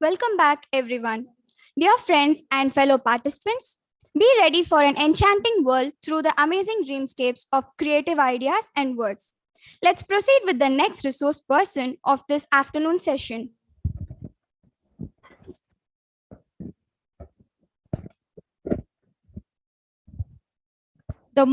Welcome back, everyone. Dear friends and fellow participants, be ready for an enchanting world through the amazing dreamscapes of creative ideas and words. Let's proceed with the next resource person of this afternoon session. The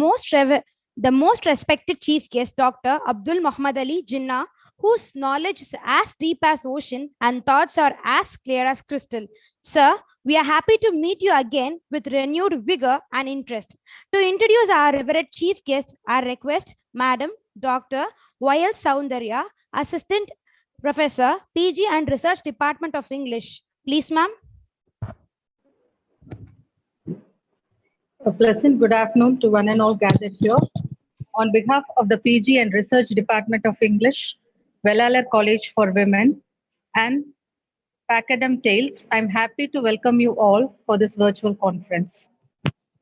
most respected chief guest, Dr. Abdul Muhammad Ali Jinnah, whose knowledge is as deep as ocean and thoughts are as clear as crystal. Sir, we are happy to meet you again with renewed vigor and interest. To introduce our revered chief guest, I request Madam Dr. Y.L. Soundarya, Assistant Professor, PG and Research Department of English. Please, ma'am. A pleasant good afternoon to one and all gathered here. On behalf of the PG and Research Department of English, Vellalar College for Women, and Pachyderm Tales, I'm happy to welcome you all for this virtual conference.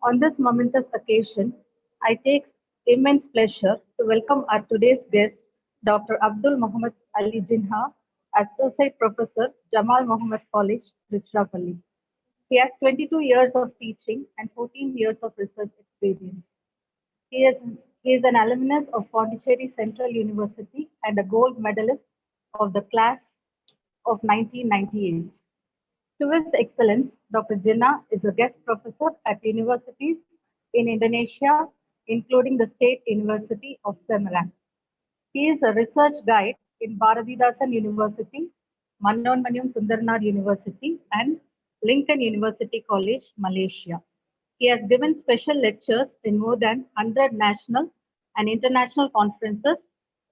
On this momentous occasion, I take immense pleasure to welcome our today's guest, Dr. Abdul Muhammad Ali Jinnah, Associate Professor, Jamal Muhammad College, Tiruchirappalli. He has 22 years of teaching and 14 years of research experience. He is an alumnus of Pondicherry Central University and a gold medalist of the class of 1998. To his excellence, Dr. Jinnah is a guest professor at universities in Indonesia, including the State University of Semarang. He is a research guide in Bharathidasan University, Manonmaniam Sundarnar University, and Lincoln University College, Malaysia. He has given special lectures in more than 100 national and international conferences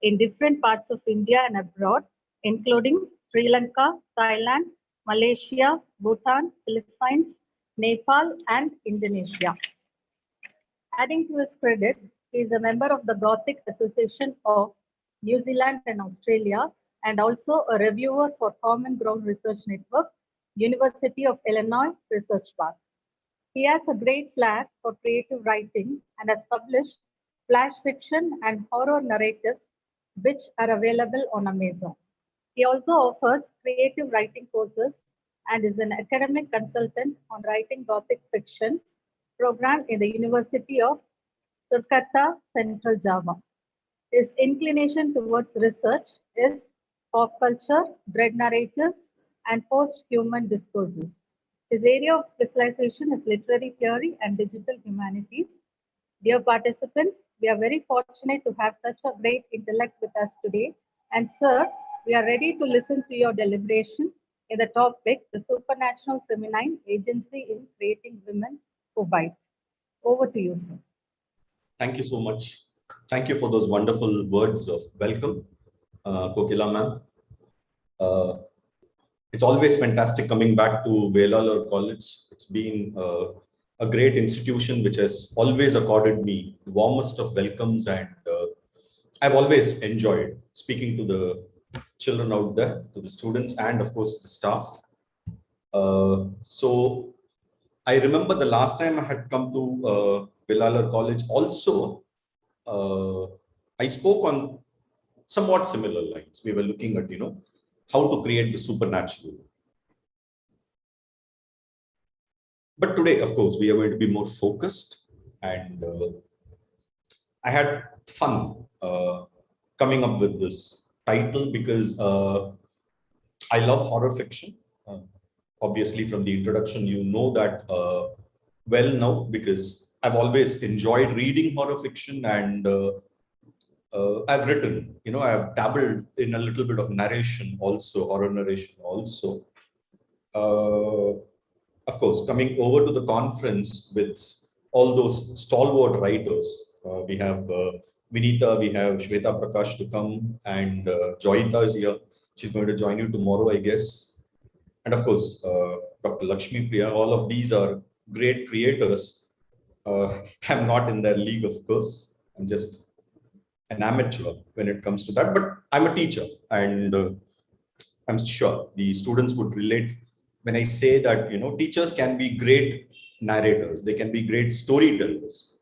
in different parts of India and abroad, including Sri Lanka, Thailand, Malaysia, Bhutan, Philippines, Nepal, and Indonesia. Adding to his credit, he is a member of the Gothic Association of New Zealand and Australia, and also a reviewer for Common Ground Research Network, University of Illinois Research Park. He has a great flair for creative writing and has published flash fiction and horror narratives, which are available on Amazon. He also offers creative writing courses and is an academic consultant on writing Gothic fiction program in the University of Surkata, Central Java. His inclination towards research is pop culture, dread narratives, and post-human discourses. His area of specialization is literary theory and digital humanities. Dear participants, we are very fortunate to have such a great intellect with us today. And sir, we are ready to listen to your deliberation in the topic, the supernatural feminine agency in creating women who bite. Over to you, sir. Thank you so much. Thank you for those wonderful words of welcome, Kokila ma'am. It's always fantastic coming back to Velalur College. It's been a great institution which has always accorded me the warmest of welcomes, and I've always enjoyed speaking to the children out there, to the students, and of course the staff. So I remember the last time I had come to Velalur College also, I spoke on somewhat similar lines. We were looking at, how to create the supernatural. But today, of course, we are going to be more focused, and I had fun coming up with this title because I love horror fiction. Obviously, from the introduction, you know that well now, because I've always enjoyed reading horror fiction, and I've written, I've dabbled in a little bit of narration also, horror narration also. Of course, coming over to the conference with all those stalwart writers, we have Vinita, we have Shweta Prakash to come, and Joyita is here. She's going to join you tomorrow, I guess. And of course, Dr. Lakshmi Priya. All of these are great creators. I'm not in their league, of course. I'm just an amateur when it comes to that, but I'm a teacher, and I'm sure the students would relate when I say that teachers can be great narrators, they can be great storytellers.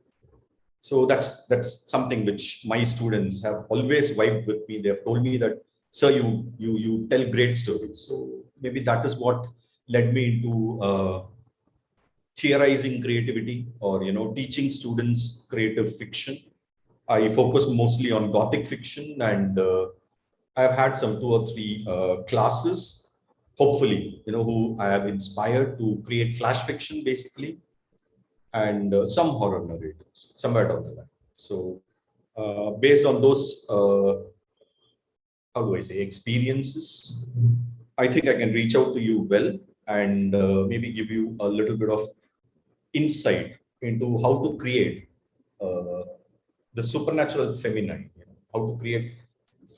So that's something which my students have always vibed with me. They have told me that, sir, you tell great stories. So maybe that is what led me into theorizing creativity, or teaching students creative fiction. I focus mostly on Gothic fiction, and I've had some 2 or 3 classes, hopefully, who I have inspired to create flash fiction, basically, and some horror narratives, somewhere down the line. So, based on those, how do I say, experiences, I think I can reach out to you well, and maybe give you a little bit of insight into how to create the supernatural feminine, how to create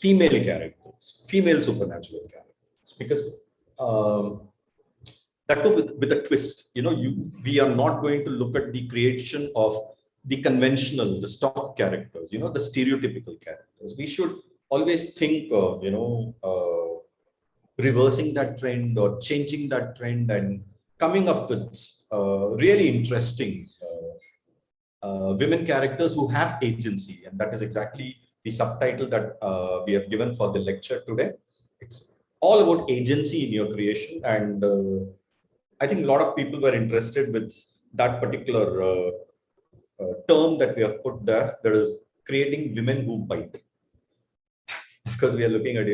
female characters, female supernatural characters, because that too with a twist. We are not going to look at the creation of the conventional, the stock characters, the stereotypical characters. We should always think of, reversing that trend or changing that trend and coming up with really interesting women characters who have agency. And that is exactly the subtitle that we have given for the lecture today. It's all about agency in your creation. And I think a lot of people were interested with that particular term that we have put there. There is creating women who bite. Of course, we are looking at,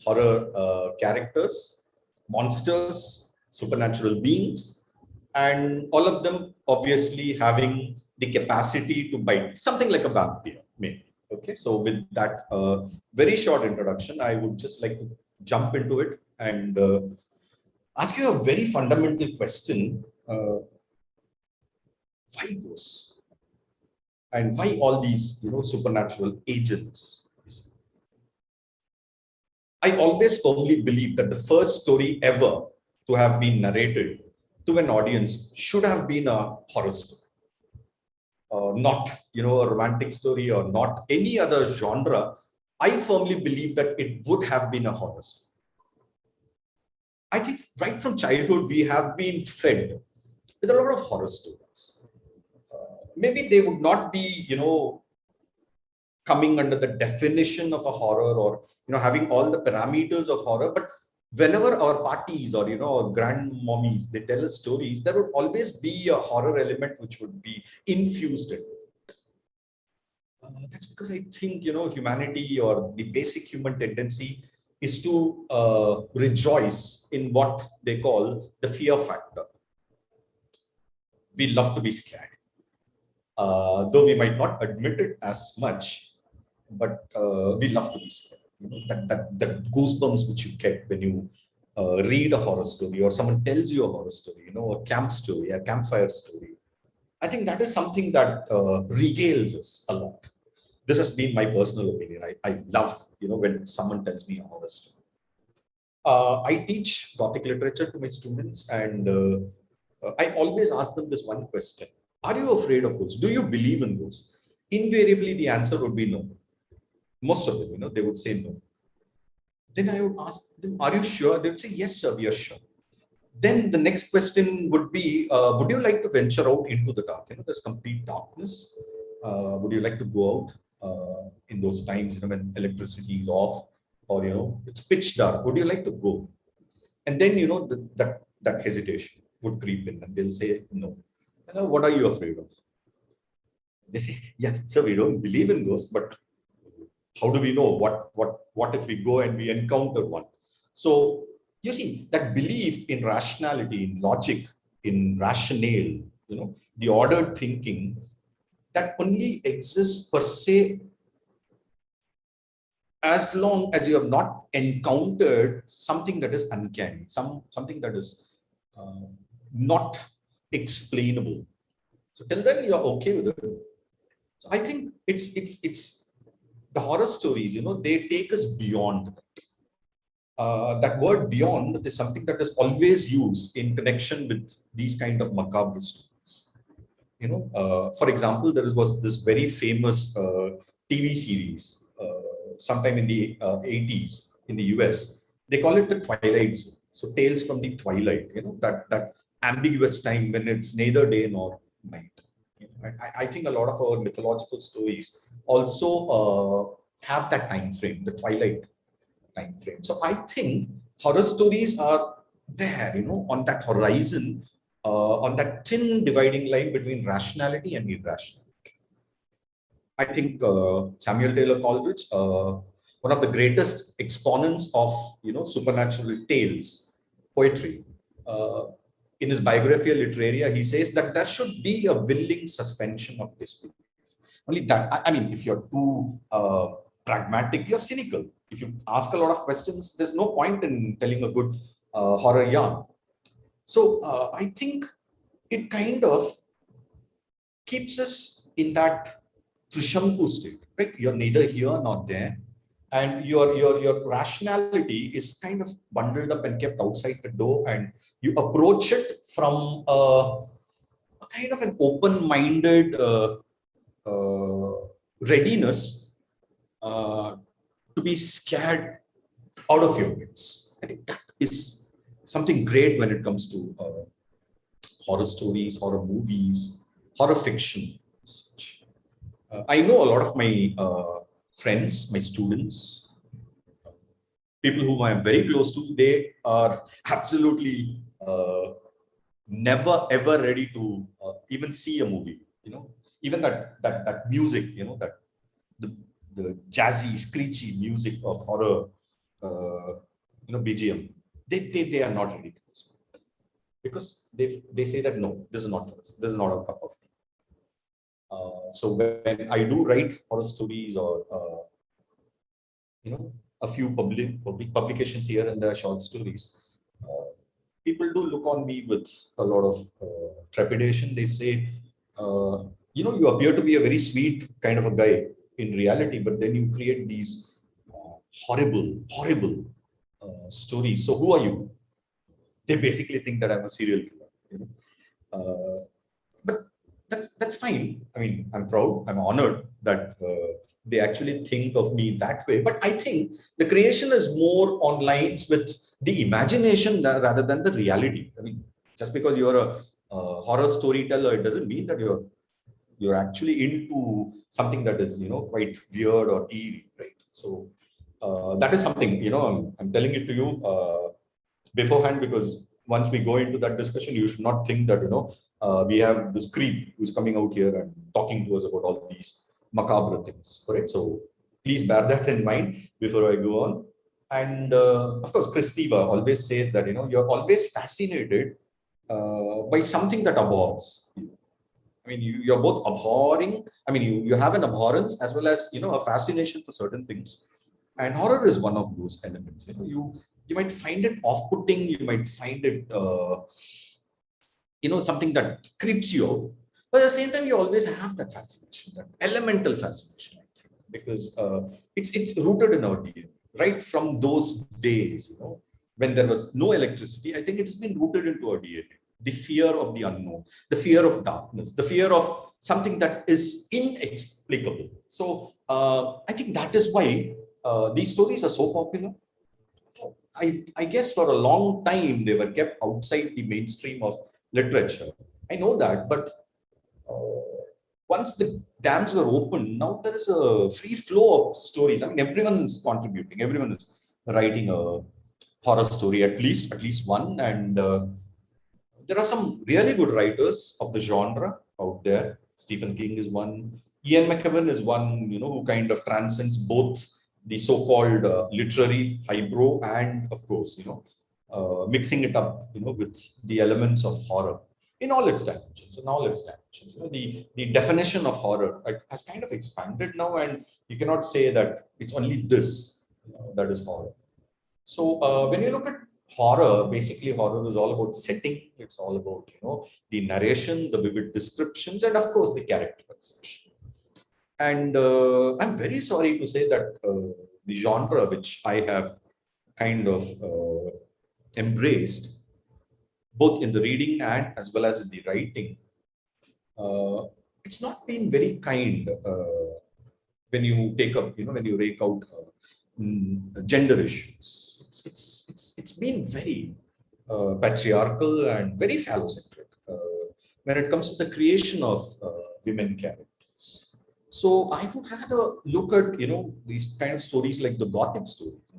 horror characters, monsters, supernatural beings, and all of them obviously having the capacity to bite, something like a vampire, maybe. Okay, so with that very short introduction, I would just like to jump into it and ask you a very fundamental question. Why ghosts? And why all these, supernatural agents? I always firmly believe that the first story ever to have been narrated to an audience should have been a horror story. Not, a romantic story or not any other genre. I firmly believe that it would have been a horror story. I think right from childhood, we have been fed with a lot of horror stories. Maybe they would not be, coming under the definition of a horror, or, having all the parameters of horror, but whenever our parties or our grandmommies, they tell us stories, there would always be a horror element which would be infused into it. That's because I think humanity, or the basic human tendency, is to rejoice in what they call the fear factor. We love to be scared, though we might not admit it as much, but we love to be scared. That goosebumps which you get when you read a horror story, or someone tells you a horror story, a camp story, a campfire story. I think that is something that regales us a lot. This has been my personal opinion. I love, when someone tells me a horror story. I teach Gothic literature to my students, and I always ask them this one question: are you afraid of ghosts? Do you believe in ghosts? Invariably, the answer would be no. Most of them, they would say no. Then I would ask them, "Are you sure?" They would say, "Yes, sir, we are sure." Then the next question would be, would you like to venture out into the dark? There's complete darkness. Would you like to go out in those times, when electricity is off, or, it's pitch dark? Would you like to go? And then, that hesitation would creep in, and they'll say, no. What are you afraid of? They say, yeah, so we don't believe in ghosts, but how do we know what if we go and we encounter one? So you see, that belief in rationality, in logic, in rationale, the ordered thinking, that only exists per se as long as you have not encountered something that is uncanny, something that is not explainable. So till then you're okay with it. So I think it's the horror stories, they take us beyond. That word beyond is something that is always used in connection with these kind of macabre stories. For example, there was this very famous TV series sometime in the 80s in the US. They call it the Twilight Zone. So Tales from the Twilight, that ambiguous time when it's neither day nor night. I think a lot of our mythological stories also have that time frame, the twilight time frame. So I think horror stories are there, on that horizon, on that thin dividing line between rationality and irrationality. I think Samuel Taylor Coleridge, one of the greatest exponents of supernatural tales, poetry. In his Biographia Literaria, he says that there should be a willing suspension of disbelief. Only that, I mean, if you're too pragmatic, you're cynical. If you ask a lot of questions, there's no point in telling a good horror yarn. So I think it kind of keeps us in that Trishamku state, right? You're neither here nor there. And your rationality is kind of bundled up and kept outside the door, and you approach it from a kind of an open-minded readiness to be scared out of your wits. I think that is something great when it comes to horror stories, horror movies, horror fiction. I know a lot of my friends, my students, people whom I am very close to, they are absolutely never ever ready to even see a movie. Even that music, that the jazzy, screechy music of horror, BGM, they are not ready to listen because they say that no, this is not for us. This is not a cup of tea. So when I do write horror stories or a few public publications here and there, short stories, people do look on me with a lot of trepidation. They say, you appear to be a very sweet kind of a guy in reality, but then you create these horrible stories. So who are you? They basically think that I'm a serial killer. But that's fine. I mean, I'm proud, I'm honored that they actually think of me that way. But I think the creation is more on lines with the imagination rather than the reality. I mean, just because you're a horror storyteller, it doesn't mean that you're actually into something that is quite weird or eerie, right? So that is something I'm telling it to you beforehand, because once we go into that discussion, you should not think that we have this creep who's coming out here and talking to us about all these macabre things, correct? So please bear that in mind before I go on. And of course, Christiva always says that you're always fascinated by something that abhors you. I mean, you're both abhorring. I mean, you have an abhorrence as well as a fascination for certain things, and horror is one of those elements. You might find it off-putting. You might find it something that creeps you out, but at the same time, you always have that fascination, that elemental fascination, I think, because it's rooted in our DNA right from those days. when there was no electricity, I think it's been rooted into our DNA. The fear of the unknown, the fear of darkness, the fear of something that is inexplicable. So I think that is why these stories are so popular. So I guess for a long time they were kept outside the mainstream of literature. I know that, but once the dams were opened, now there is a free flow of stories. I mean, everyone is contributing, everyone is writing a horror story, at least one, and there are some really good writers of the genre out there. Stephen King is one. Ian McKellen is one, who kind of transcends both the so-called literary highbrow and, of course, mixing it up, with the elements of horror in all its dimensions. The definition of horror has kind of expanded now, and you cannot say that it's only this that is horror. So when you look at horror, basically horror is all about setting. It's all about the narration, the vivid descriptions, and of course the characterization. And I'm very sorry to say that the genre which I have kind of embraced, both in the reading and as well as in the writing, it's not been very kind when you take up, when you rake out gender issues. It's been very patriarchal and very phallocentric when it comes to the creation of women characters. So I would rather look at these kind of stories like the Gothic stories,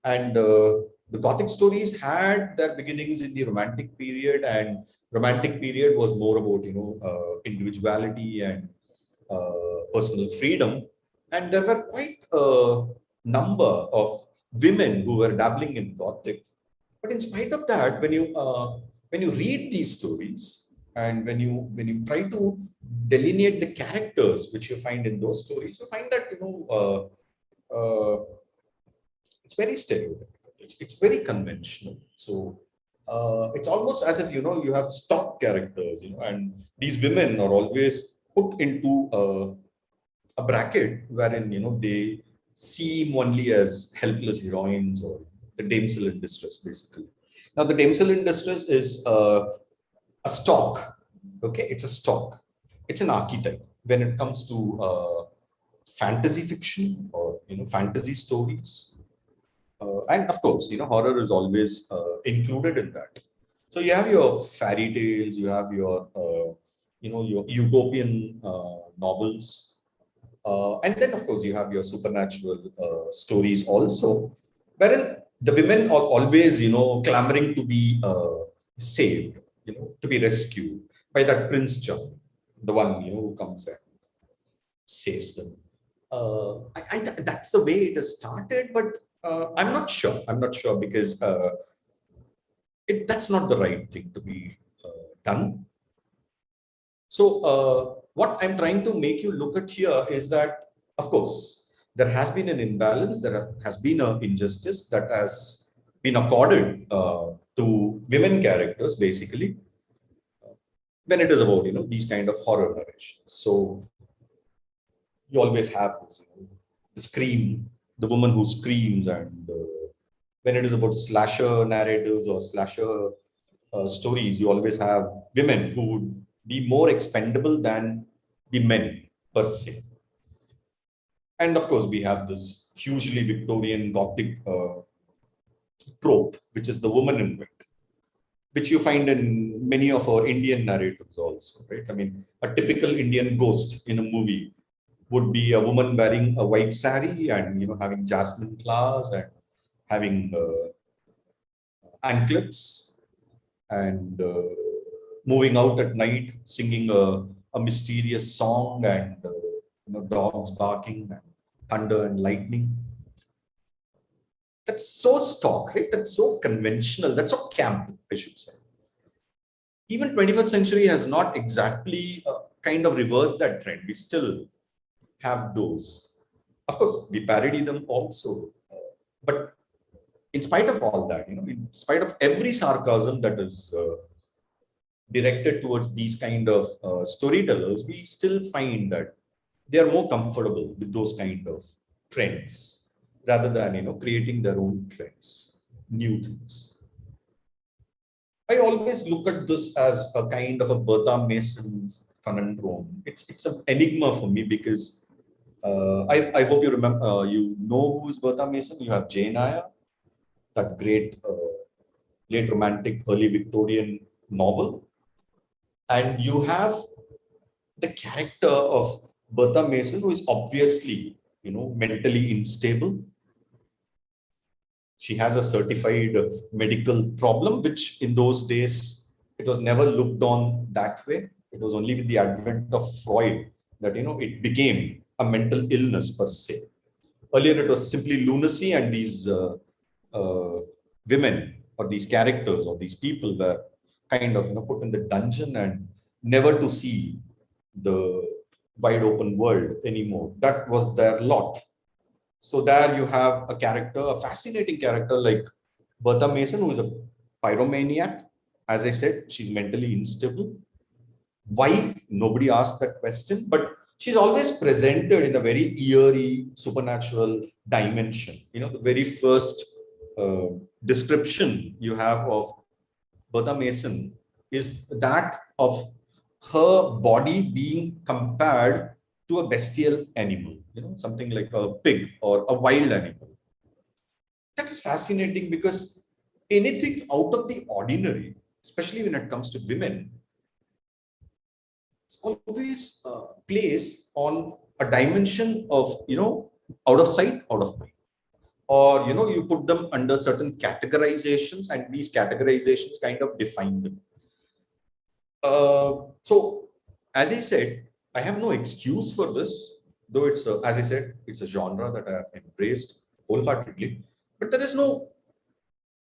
and the Gothic stories had their beginnings in the Romantic period, and Romantic period was more about individuality and personal freedom, and there were quite a number of women who were dabbling in Gothic. But in spite of that, when you read these stories and when you try to delineate the characters which you find in those stories, you find that it's very stereotypical. It's very conventional. So it's almost as if you have stock characters, and these women are always put into a bracket wherein they seem only as helpless heroines or the damsel in distress, basically. Now, the damsel in distress is a stock. Okay, it's a stock. It's an archetype when it comes to fantasy fiction or fantasy stories. And of course, horror is always included in that. So you have your fairy tales, you have your your utopian novels, and then of course you have your supernatural stories also, wherein the women are always clamoring to be saved, to be rescued by that Prince Charming, the one who comes and saves them. That's the way it has started, but I'm not sure. I'm not sure because that's not the right thing to be done. So what I'm trying to make you look at here is that, of course, there has been an imbalance, there has been an injustice that has been accorded to women characters, basically, when it is about these kind of horror narrations. So you always have this, the scream, the woman who screams, and when it is about slasher narratives or slasher stories, you always have women who would be more expendable than the men per se. And of course, we have this hugely Victorian Gothic trope, which is the woman in white, which you find in many of our Indian narratives also, right? I mean, a typical Indian ghost in a movie would be a woman wearing a white sari and having jasmine flowers and having anklets and moving out at night, singing a mysterious song, and dogs barking and thunder and lightning. That's so stock, right? That's so conventional. That's so camp, I should say. Even 21st century has not exactly kind of reversed that trend. We still have those. Of course, we parody them also. But in spite of all that, in spite of every sarcasm that is directed towards these kind of storytellers, we still find that they are more comfortable with those kind of trends rather than creating their own trends. new things. I always look at this as a kind of a Bertha Mason's conundrum. It's an enigma for me because I hope you remember, you know who is Bertha Mason. You have Jane Eyre, that great late romantic, early Victorian novel. And you have the character of Bertha Mason, who is obviously, mentally unstable. She has a certified medical problem, which in those days, it was never looked on that way. It was only with the advent of Freud that, it became a mental illness per se. Earlier, it was simply lunacy, and these women or these characters or these people were kind of, put in the dungeon and never to see the wide open world anymore. That was their lot. So there you have a character, a fascinating character like Bertha Mason, who is a pyromaniac. As I said, she's mentally unstable. Why? Nobody asked that question, but she's always presented in a very eerie, supernatural dimension. The very first description you have of Bertha Mason is that of her body being compared to a bestial animal, something like a pig or a wild animal. That is fascinating because anything out of the ordinary, especially when it comes to women, is always placed on a dimension of, out of sight, out of mind. Or, you put them under certain categorizations, and these categorizations kind of define them. So, as I said, I have no excuse for this, though it's, as I said, it's a genre that I have embraced wholeheartedly. But there is no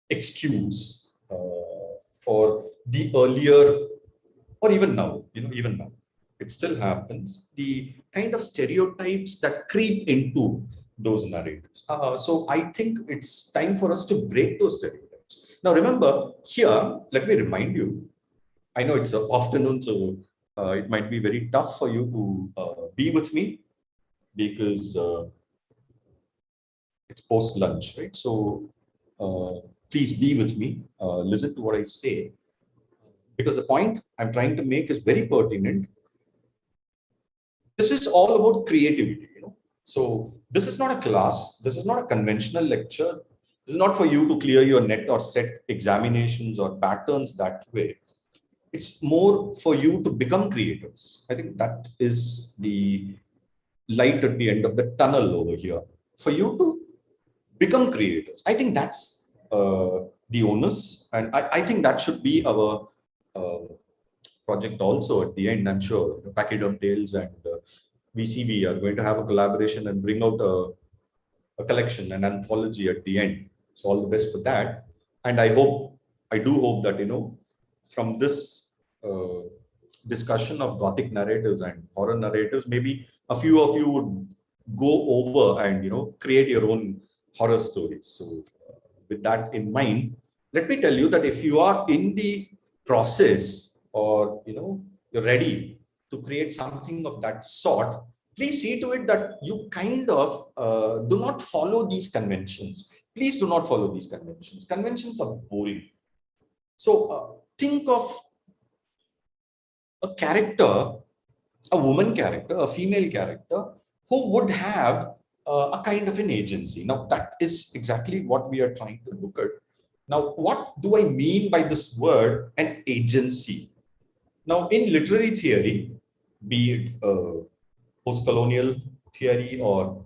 excuse for the earlier, or even now, even now, it still happens, the kind of stereotypes that creep into those narratives. So I think it's time for us to break those stereotypes. Now, remember, here, let me remind you, I know it's afternoon, so it might be very tough for you to be with me because it's post-lunch, right? So please be with me, listen to what I say, because the point I'm trying to make is very pertinent. This is all about creativity, So this is not a class. This is not a conventional lecture. This is not for you to clear your net or set examinations or patterns that way. It's more for you to become creators. I think that is the light at the end of the tunnel over here. For you to become creators. I think that's the onus. And I think that should be our project also at the end. I'm sure Pachyderm Tales and VCV are going to have a collaboration and bring out a collection, an anthology at the end. So all the best for that. And I do hope that, from this discussion of Gothic narratives and horror narratives, maybe a few of you would go over and, create your own horror stories. So with that in mind, let me tell you that if you are in the process or, you're ready to create something of that sort, please see to it that you kind of do not follow these conventions. Please do not follow these conventions. Conventions are boring. So think of a character, a woman character, a female character, who would have a kind of an agency. Now, that is exactly what we are trying to look at. Now, what do I mean by this word, an agency? Now, in literary theory, be it post-colonial theory or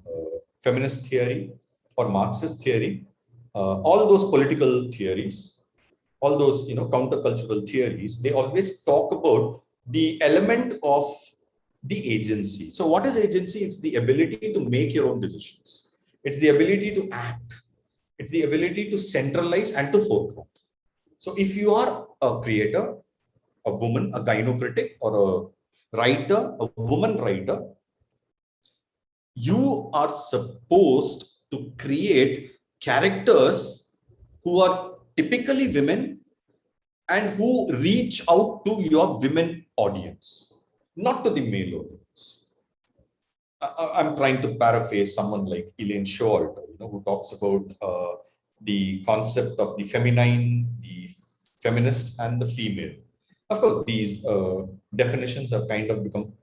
feminist theory or Marxist theory, all those political theories, all those countercultural theories, they always talk about the element of the agency. So what is agency? It's the ability to make your own decisions. It's the ability to act. It's the ability to centralize and to forecount. So if you are a creator, a woman, a gynocritic, or a writer, a woman writer, you are supposed to create characters who are typically women and who reach out to your women audience, not to the male audience. I'm trying to paraphrase someone like Elaine Short, who talks about the concept of the feminine, the feminist, and the female. Of course, these definitions have kind of become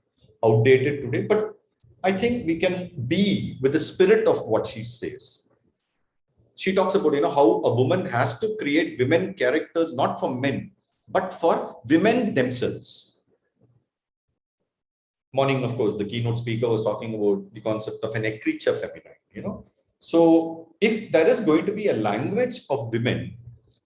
outdated today, but I think we can be with the spirit of what she says. She talks about, how a woman has to create women characters, not for men, but for women themselves. Morning, of course, the keynote speaker was talking about the concept of an creature feminine, So if there is going to be a language of women,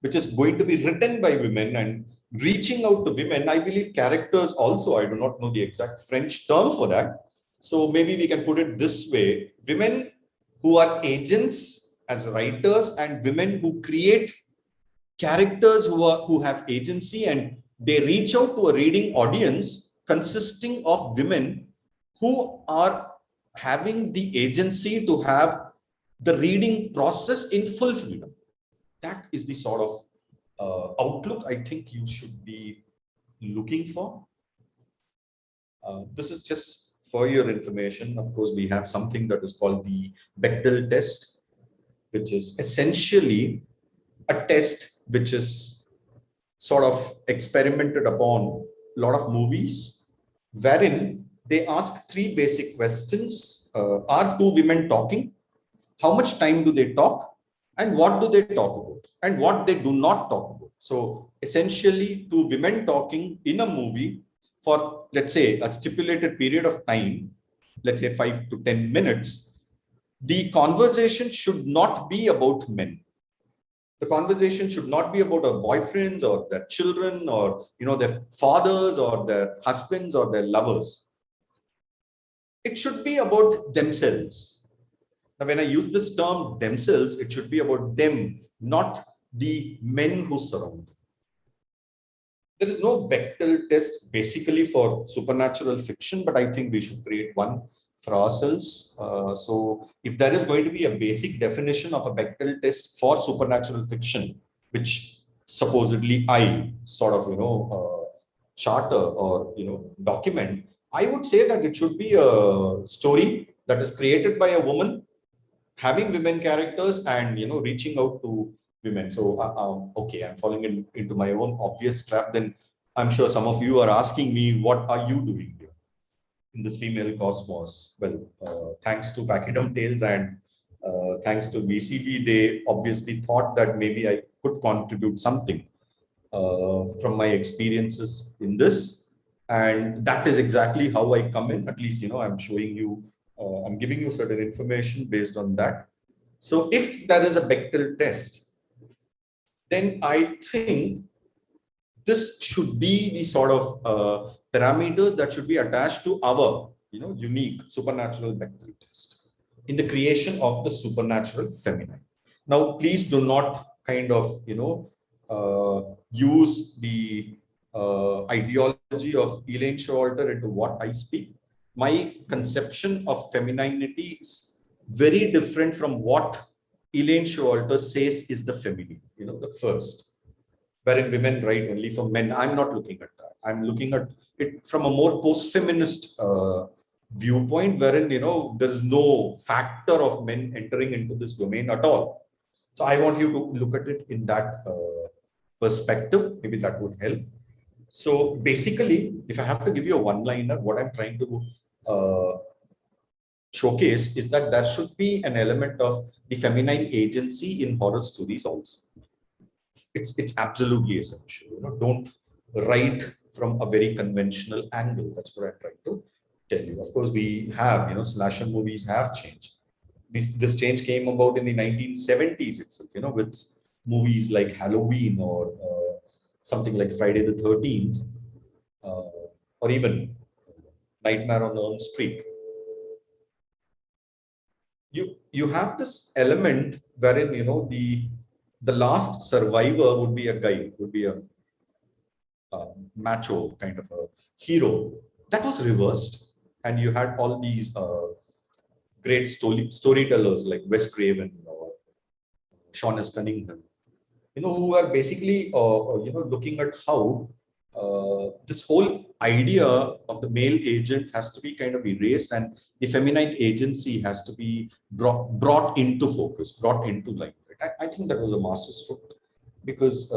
which is going to be written by women and reaching out to women, I believe characters also, I do not know the exact French term for that. So maybe we can put it this way: women who are agents as writers and women who create characters who have agency, and they reach out to a reading audience consisting of women who are having the agency to have the reading process in full freedom. That is the sort of outlook I think you should be looking for. This is just for your information. Of course, we have something that is called the Bechdel test, which is essentially a test which is sort of experimented upon a lot of movies, wherein they ask three basic questions. Are two women talking? How much time do they talk? And what do they talk about? And what they do not talk about. So essentially, two women talking in a movie for, let's say, a stipulated period of time, let's say 5 to 10 minutes, the conversation should not be about men. The conversation should not be about their boyfriends or their children or their fathers or their husbands or their lovers. It should be about themselves. Now, when I use this term themselves, it should be about them, not the men who surround them. There is no Bechdel test basically for supernatural fiction, but I think we should create one for ourselves. So if there is going to be a basic definition of a Bechdel test for supernatural fiction, which supposedly I sort of, charter or, document, I would say that it should be a story that is created by a woman, having women characters and, reaching out to women. So, okay, I'm falling into my own obvious trap. Then I'm sure some of you are asking me, what are you doing here in this female cosmos? Well, thanks to Pachyderm Tales and thanks to VCV, they obviously thought that maybe I could contribute something from my experiences in this. And that is exactly how I come in. At least, I'm showing you, I'm giving you certain information based on that. So if there is a Bechdel test, then I think this should be the sort of parameters that should be attached to our, unique supernatural Bechdel test in the creation of the supernatural feminine. Now, please do not kind of, use the ideology of Elaine Showalter into what I speak. My conception of femininity is very different from what Elaine Showalter says is the feminine, the first, wherein women write only for men. I'm not looking at that. I'm looking at it from a more post-feminist viewpoint, wherein, there is no factor of men entering into this domain at all. So I want you to look at it in that perspective. Maybe that would help. So basically, if I have to give you a one-liner, what I'm trying to showcase is that there should be an element of the feminine agency in horror stories also. It's absolutely essential. Don't write from a very conventional angle. That's what I'm trying to tell you. Of course, we have, slasher movies have changed. This change came about in the 1970s itself, with movies like Halloween or something like Friday the 13th, or even Nightmare on Elm Street. You have this element wherein, the last survivor would be a guy, would be a macho kind of a hero. That was reversed, and you had all these great storytellers like Wes Craven or Sean S. Cunningham, who are basically looking at how this whole idea of the male agent has to be kind of erased, and the feminine agency has to be brought into focus, brought into light. I think that was a masterstroke, because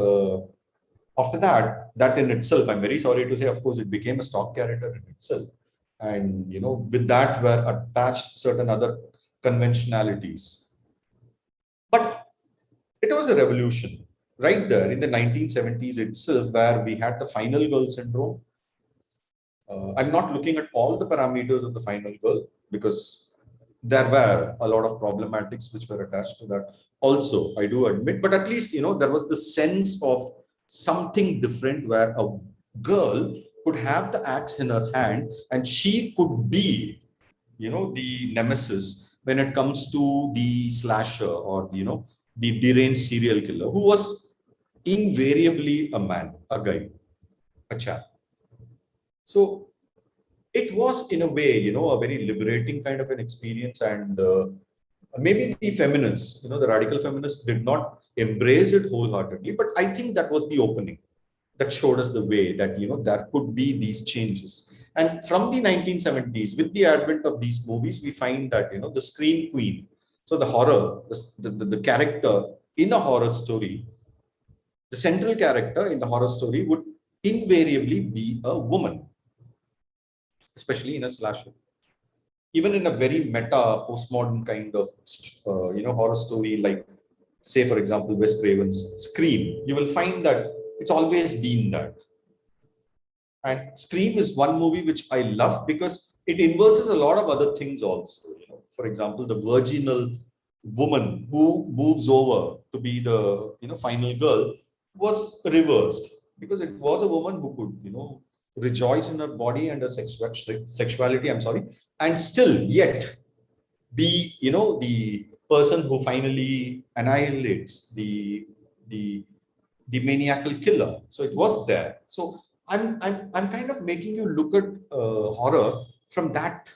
after that in itself, I'm very sorry to say, of course, it became a stock character in itself. And, with that were attached certain other conventionalities. But it was a revolution right there in the 1970s itself, where we had the final girl syndrome. I'm not looking at all the parameters of the final girl, because there were a lot of problematics which were attached to that also, I do admit. But at least, there was the sense of something different, where a girl could have the axe in her hand and she could be, the nemesis when it comes to the slasher, or the deranged serial killer, who was invariably a man, a guy, a chap. So it was, in a way, a very liberating kind of an experience. And maybe the feminists, the radical feminists did not embrace it wholeheartedly, but I think that was the opening that showed us the way that, there could be these changes. And from the 1970s, with the advent of these movies, we find that, the scream queen, so the horror, the character in a horror story, the central character in the horror story would invariably be a woman, especially in a slasher. Even in a very meta postmodern kind of horror story, like, say, for example, Wes Craven's Scream, you will find that it's always been that. And Scream is one movie which I love because it inverses a lot of other things also. For example, the virginal woman who moves over to be the final girl was reversed, because it was a woman who could rejoice in her body and her sexuality. I'm sorry, and still yet be the person who finally annihilates the maniacal killer. So it was there. So I'm kind of making you look at horror from that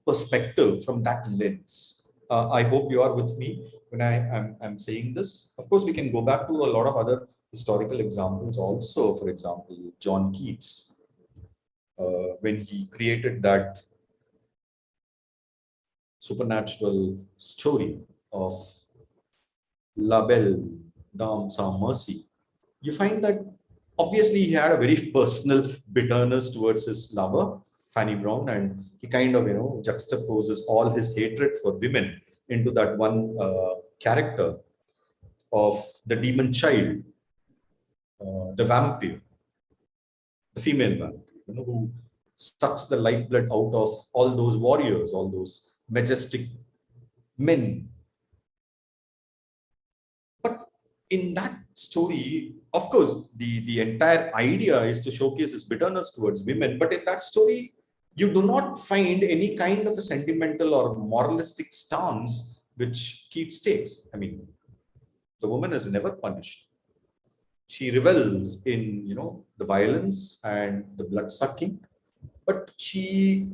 perspective, from that lens. I hope you are with me when I'm saying this. Of course, we can go back to a lot of other historical examples also. For example, John Keats, when he created that supernatural story of La Belle Dame Sans Mercy, you find that obviously he had a very personal bitterness towards his lover, Fanny Brown, and he kind of juxtaposes all his hatred for women into that one character of the demon child, the vampire, the female vampire, who sucks the lifeblood out of all those warriors, all those majestic men. But in that story, of course, the entire idea is to showcase his bitterness towards women. But in that story, you do not find any kind of a sentimental or moralistic stance which Keats takes. I mean, the woman is never punished. She revels in, the violence and the blood sucking, but she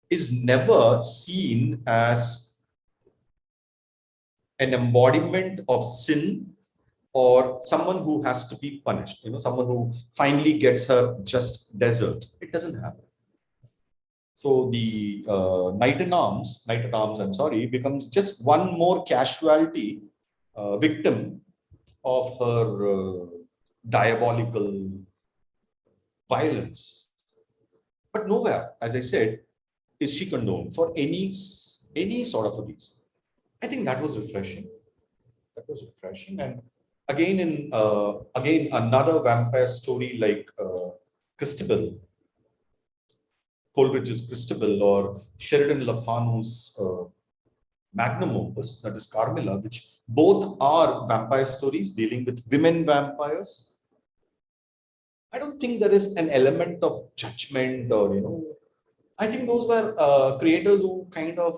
is never seen as an embodiment of sin, or someone who has to be punished, someone who finally gets her just desert. It doesn't happen. So the knight in arms, I'm sorry, becomes just one more casualty, victim of her diabolical violence. But nowhere, as I said, is she condoned for any sort of a reason. I think that was refreshing. That was refreshing. And again, again another vampire story like Christabel, Coleridge's Christabel, or Sheridan Le Fanu's magnum opus, that is Carmilla, which both are vampire stories dealing with women vampires. I don't think there is an element of judgment, or I think those were creators who kind of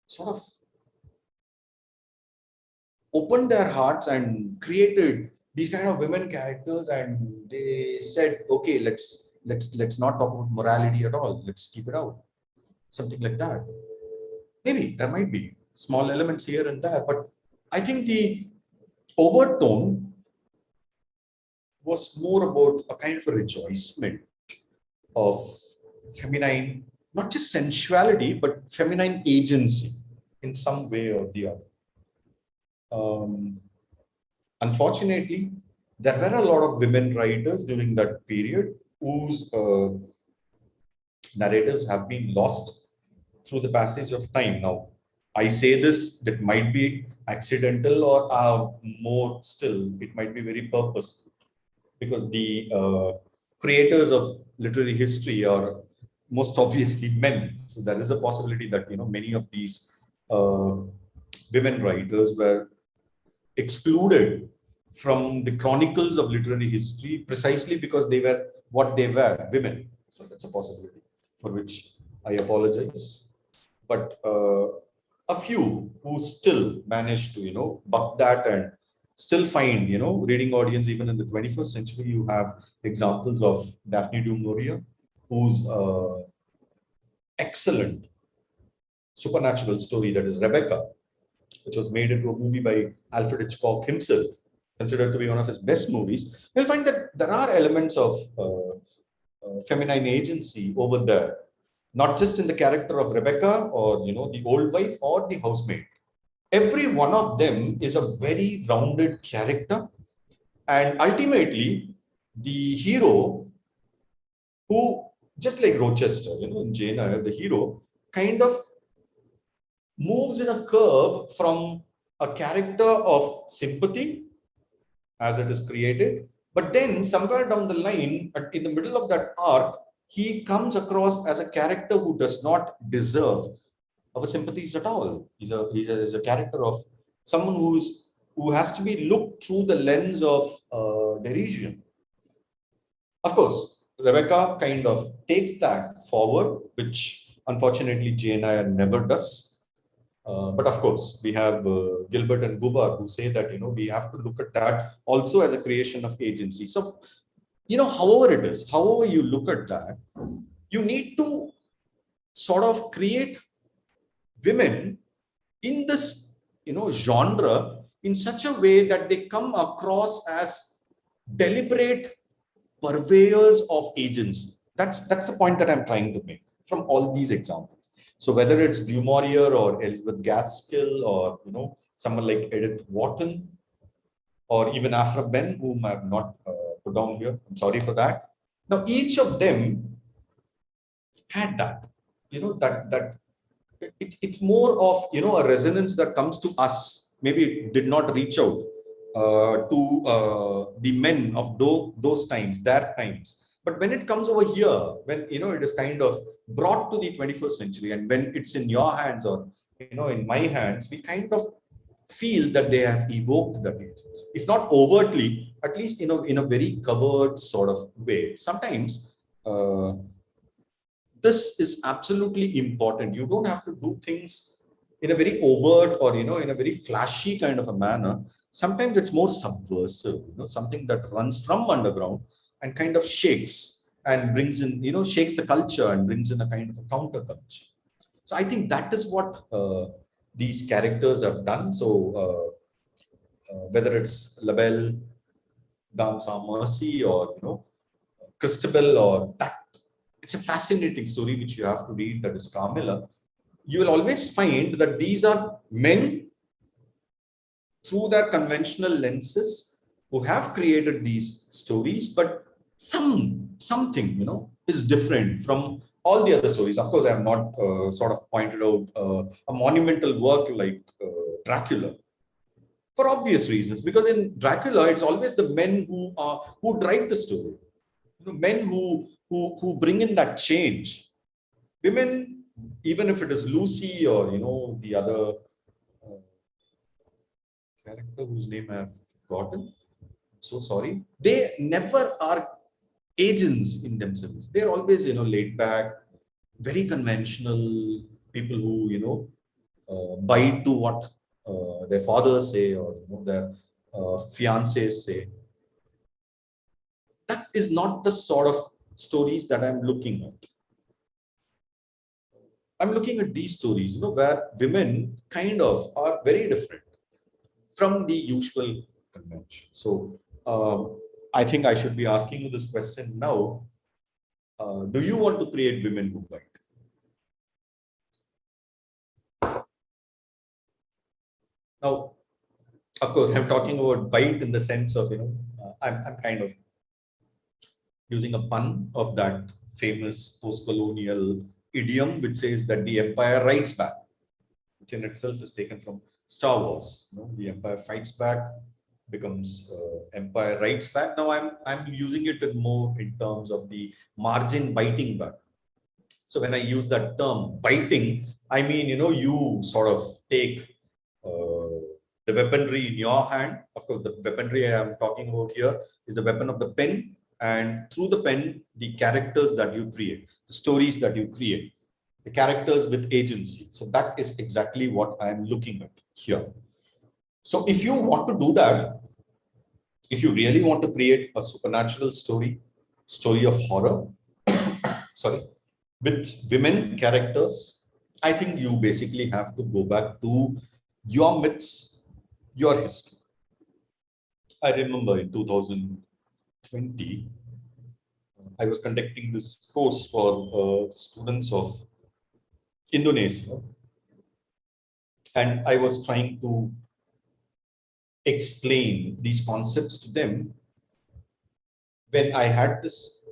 sort of opened their hearts and created these kind of women characters, and they said, okay, let's not talk about morality at all. Let's keep it out. Something like that. Maybe there might be small elements here and there, but I think the overtone was more about a kind of a rejoicement of feminine, not just sensuality, but feminine agency in some way or the other. Um, Unfortunately, there were a lot of women writers during that period whose narratives have been lost through the passage of time. Now, I say this, that might be accidental or more still, it might be very purposeful, because the creators of literary history are most obviously men. So there is a possibility that, many of these women writers were excluded from the chronicles of literary history precisely because they were what they were, women. So that's a possibility for which I apologize. But a few who still managed to, buck that and still find, reading audience even in the 21st century. You have examples of Daphne du Maurier, whose excellent supernatural story, that is Rebecca, which was made into a movie by Alfred Hitchcock himself, considered to be one of his best movies. You'll find that there are elements of feminine agency over there, not just in the character of Rebecca or the old wife or the housemaid. Every one of them is a very rounded character, and ultimately the hero, who just like Rochester, in Jane Eyre, the hero kind of moves in a curve from a character of sympathy as it is created, but then somewhere down the line, in the middle of that arc, he comes across as a character who does not deserve our sympathies at all. He's a character of someone who has to be looked through the lens of derision. Of course, Rebecca kind of takes that forward, which unfortunately Jane Eyre never does. But of course, we have Gilbert and Gubar who say that we have to look at that also as a creation of agency. So however it is, however you look at that, you need to sort of create women in this genre in such a way that they come across as deliberate purveyors of agency. That's the point that I'm trying to make from all these examples. So whether it's Du Maurier or Elizabeth Gaskell or someone like Edith Wharton or even Afra Ben, whom I have not put down here, I'm sorry for that. Now each of them had that, that it's more of a resonance that comes to us. Maybe it did not reach out to the men of those times, their times. But when it comes over here, when it is kind of brought to the 21st century, and when it's in your hands or in my hands, we kind of feel that they have evoked the agency, if not overtly, at least in a very covered sort of way. Sometimes this is absolutely important. You don't have to do things in a very overt or in a very flashy kind of a manner. Sometimes it's more subversive, something that runs from underground and kind of shakes and brings in, shakes the culture and brings in a kind of a counterculture. So I think that is what these characters have done. So whether it's Labelle, Dame Sans Mercy, or Christabel or Tact, it's a fascinating story which you have to read. That is Carmilla. You will always find that these are men through their conventional lenses who have created these stories, but something is different from all the other stories. Of course, I have not sort of pointed out a monumental work like Dracula, for obvious reasons, because in Dracula it's always the men who drive the story, men who bring in that change. Women, even if it is Lucy or the other character whose name I have forgotten, so sorry, they never are agents in themselves. They're always laid back, very conventional people who bite to what their fathers say or their fiancés say. That is not the sort of stories that I'm looking at. I'm looking at these stories, where women kind of are very different from the usual convention. So I think I should be asking you this question now. Do you want to create women who bite? Now, Of course, I'm talking about bite in the sense of, I'm kind of using a pun of that famous post-colonial idiom, which says that the empire writes back, which in itself is taken from Star Wars. The empire fights back, becomes empire writes back. Now I'm using it more in terms of the margin biting back. So when I use that term biting, I mean, you sort of take the weaponry in your hand. Of course, the weaponry I am talking about here is the weapon of the pen, and through the pen, the characters that you create, the stories that you create, the characters with agency. So that is exactly what I am looking at here. So if you want to do that, if you really want to create a supernatural story of horror, sorry, with women characters, I think you basically have to go back to your myths, your history. I remember in 2020, I was conducting this course for students of Indonesia, and I was trying to explain these concepts to them when I had this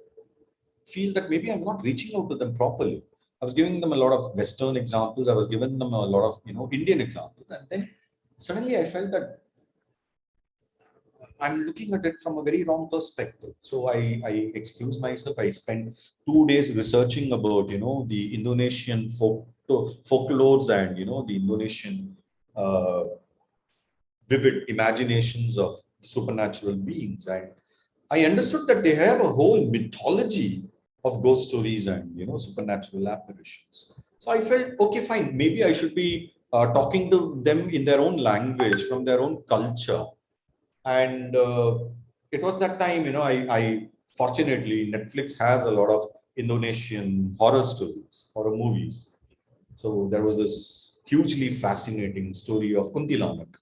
feel that maybe I'm not reaching out to them properly. I was giving them a lot of Western examples. I was giving them a lot of Indian examples, and then suddenly I felt that I'm looking at it from a very wrong perspective. So I excused myself. I spent 2 days researching about the Indonesian folklores and the Indonesian vivid imaginations of supernatural beings, and I understood that they have a whole mythology of ghost stories and supernatural apparitions. So I felt, okay, fine, maybe I should be talking to them in their own language, from their own culture. And it was that time, I fortunately, Netflix has a lot of Indonesian horror stories, horror movies. So there was this hugely fascinating story of Kuntilanak,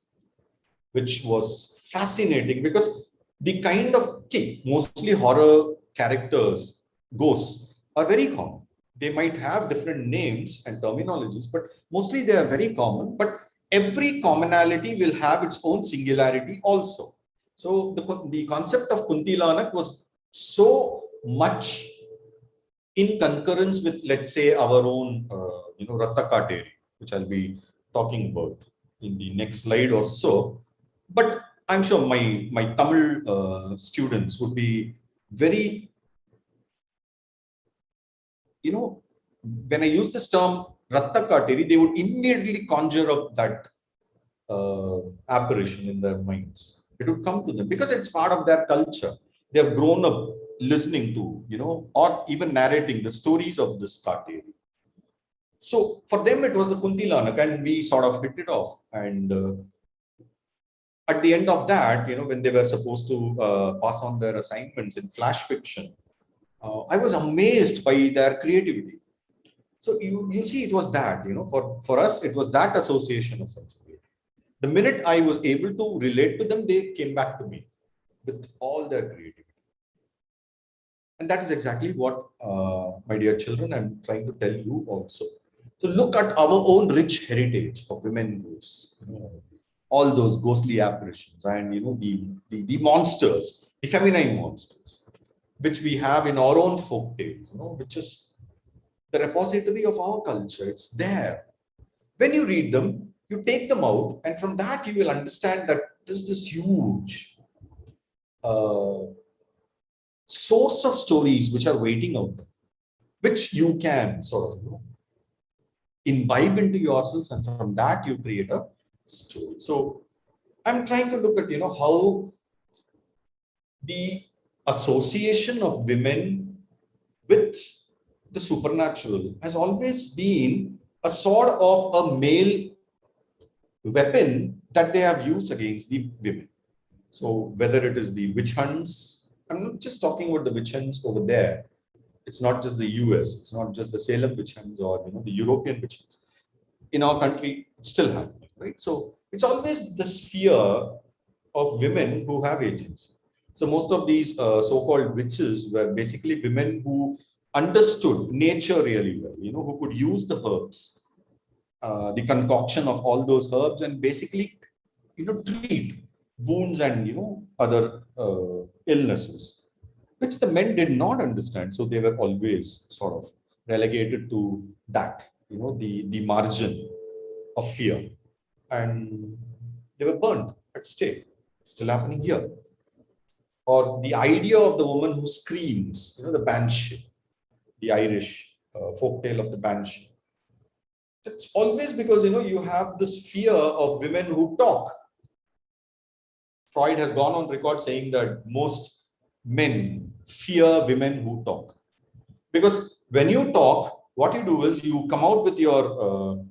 which was fascinating because the kind of mostly horror characters, ghosts, are very common. They might have different names and terminologies, but mostly they are very common. But every commonality will have its own singularity also. So the concept of Kuntilanak was so much in concurrence with, let's say, our own, Rattakateri, which I'll be talking about in the next slide or so. But I'm sure my Tamil students would be very, when I use this term Rattakateri, they would immediately conjure up that apparition in their minds. It would come to them because it's part of their culture. They have grown up listening to, or even narrating the stories of this Kateri. So for them, it was the Kuntilanak, and we sort of hit it off. And at the end of that, when they were supposed to pass on their assignments in flash fiction, I was amazed by their creativity. So you see, it was that, for us, it was that association of sensibility. The minute I was able to relate to them, they came back to me with all their creativity. And that is exactly what, my dear children, I'm trying to tell you also. So look at our own rich heritage of women ghosts, all those ghostly apparitions, and the monsters, the feminine monsters, which we have in our own folk tales, which is the repository of our culture. It's there. When you read them, you take them out, and from that you will understand that there's this huge source of stories which are waiting out there, which you can sort of imbibe into yourselves, and from that you create a story. So I'm trying to look at how the association of women with the supernatural has always been a sort of a male weapon that they have used against the women. So whether it is the witch hunts, I'm not just talking about the witch hunts over there. It's not just the US, it's not just the Salem witch hunts or the European witch hunts. In our country, it's still happening, right? So it's always this fear of women who have agency. So most of these so-called witches were basically women who understood nature really well, who could use the herbs, the concoction of all those herbs, and basically treat wounds and other illnesses, which the men did not understand. So they were always sort of relegated to that, the margin of fear, and they were burned at stake. Still happening here. Or the idea of the woman who screams, the banshee, the Irish folktale of the banshee. It's always because you have this fear of women who talk. Freud has gone on record saying that most men fear women who talk, because when you talk, what you do is you come out with your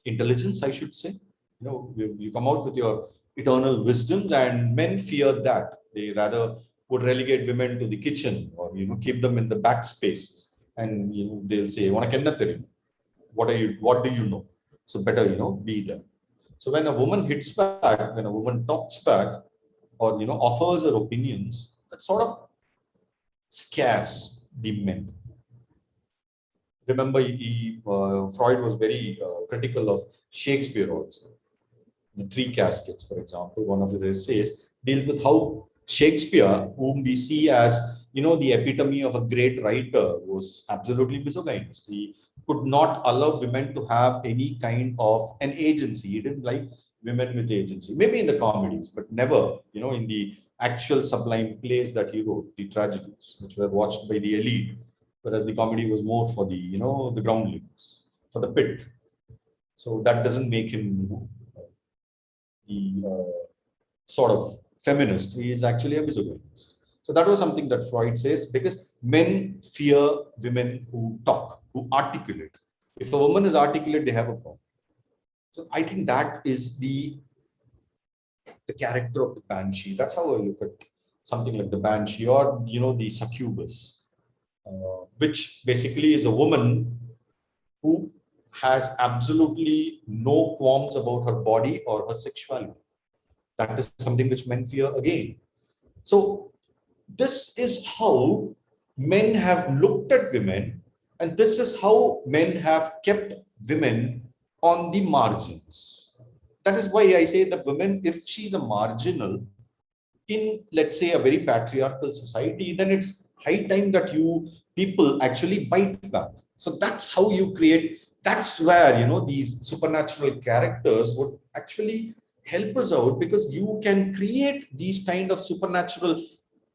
intelligence, I should say. You come out with your eternal wisdoms, and men fear that. They rather would relegate women to the kitchen, or keep them in the back spaces, and they'll say, what do you know? So better be there. So when a woman hits back, when a woman talks back, or offers her opinions, that sort of scares the men. Remember, Freud was very critical of Shakespeare also. The Three Caskets, for example, one of his essays deals with how Shakespeare, whom we see as the epitome of a great writer, was absolutely misogynist. He could not allow women to have any kind of an agency. He didn't like women with agency. Maybe in the comedies, but never, in the actual sublime plays that he wrote, the tragedies, which were watched by the elite, whereas the comedy was more for the, the groundlings, for the pit. So that doesn't make him the sort of feminist. He is actually a misogynist. So that was something that Freud says, because men fear women who talk, who articulate. If a woman is articulate, they have a problem. So I think that is the character of the banshee. That's how I look at something like the banshee, or the succubus, which basically is a woman who has absolutely no qualms about her body or her sexuality. That is something which men fear again. So this is how men have looked at women, and this is how men have kept women on the margins. That is why I say that women, if she's a marginal in, let's say, a very patriarchal society, then it's high time that you people actually bite back. So that's how you create. That's where these supernatural characters would actually help us out, because you can create these kind of supernatural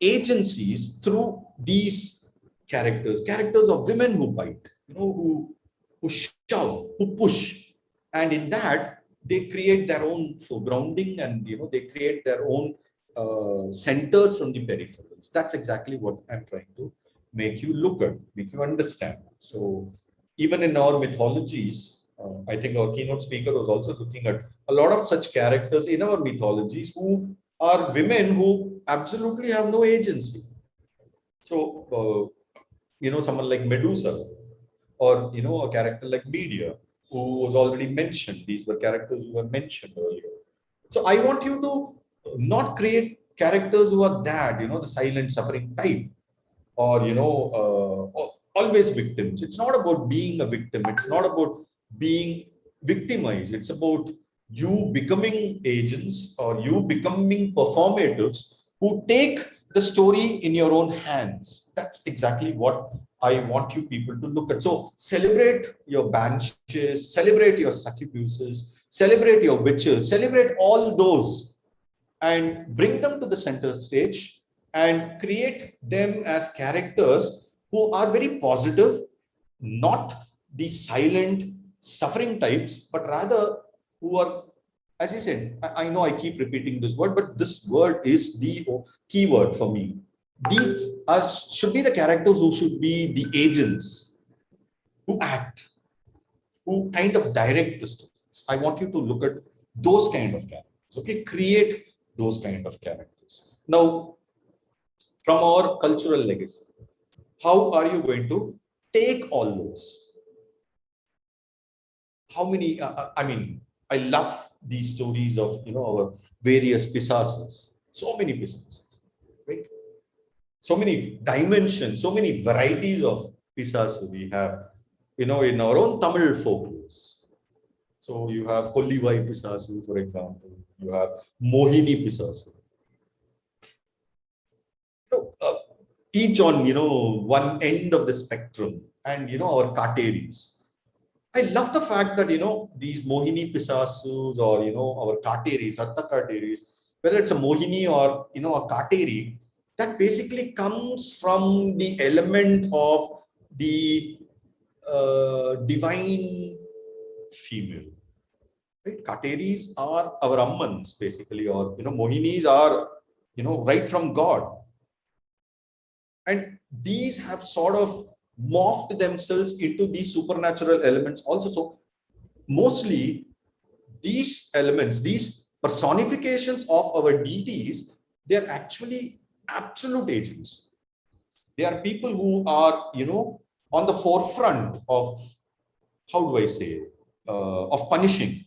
agencies through these characters of women who bite, who shove, who push, and in that they create their own foregrounding, and they create their own centers from the peripherals. That's exactly what I'm trying to make you look at, make you understand. So even in our mythologies, I think our keynote speaker was also looking at a lot of such characters in our mythologies who are women who absolutely have no agency. So, someone like Medusa, or, a character like Medea, who was already mentioned. These were characters who were mentioned earlier. So I want you to not create characters who are that, the silent suffering type, or, always victims. It's not about being a victim. It's not about being victimized. It's about you becoming agents, or you becoming performatives who take the story in your own hands. That's exactly what I want you people to look at. So celebrate your banshees, celebrate your succubuses, celebrate your witches, celebrate all those, and bring them to the center stage and create them as characters who are very positive, not the silent suffering types, but rather who are, as I said, I know I keep repeating this word, but this word is the key word for me. These should be the characters who should be the agents, who act, who kind of direct the stories. I want you to look at those kind of characters, okay? Create those kind of characters. Now, from our cultural legacy, how are you going to take all those? How many, I love these stories of, our various Pisasas, so many Pisasas, right? So many dimensions, so many varieties of Pisasa we have, in our own Tamil folklores. So you have Kollivai Pisasu, for example. You have Mohini Pisasu. So, each on, one end of the spectrum, and, our Kateris. I love the fact that, these Mohini Pisasus or, our Kateris, Ratta Kateris, whether it's a Mohini or, a Kateri, that basically comes from the element of the divine female. Right? Kateris are our Ammans, basically, or, Mohinis are, right from God. And these have sort of morphed themselves into these supernatural elements also. So mostly these elements, these personifications of our deities, they're actually absolute agents. They are people who are, on the forefront of, how do I say, of punishing.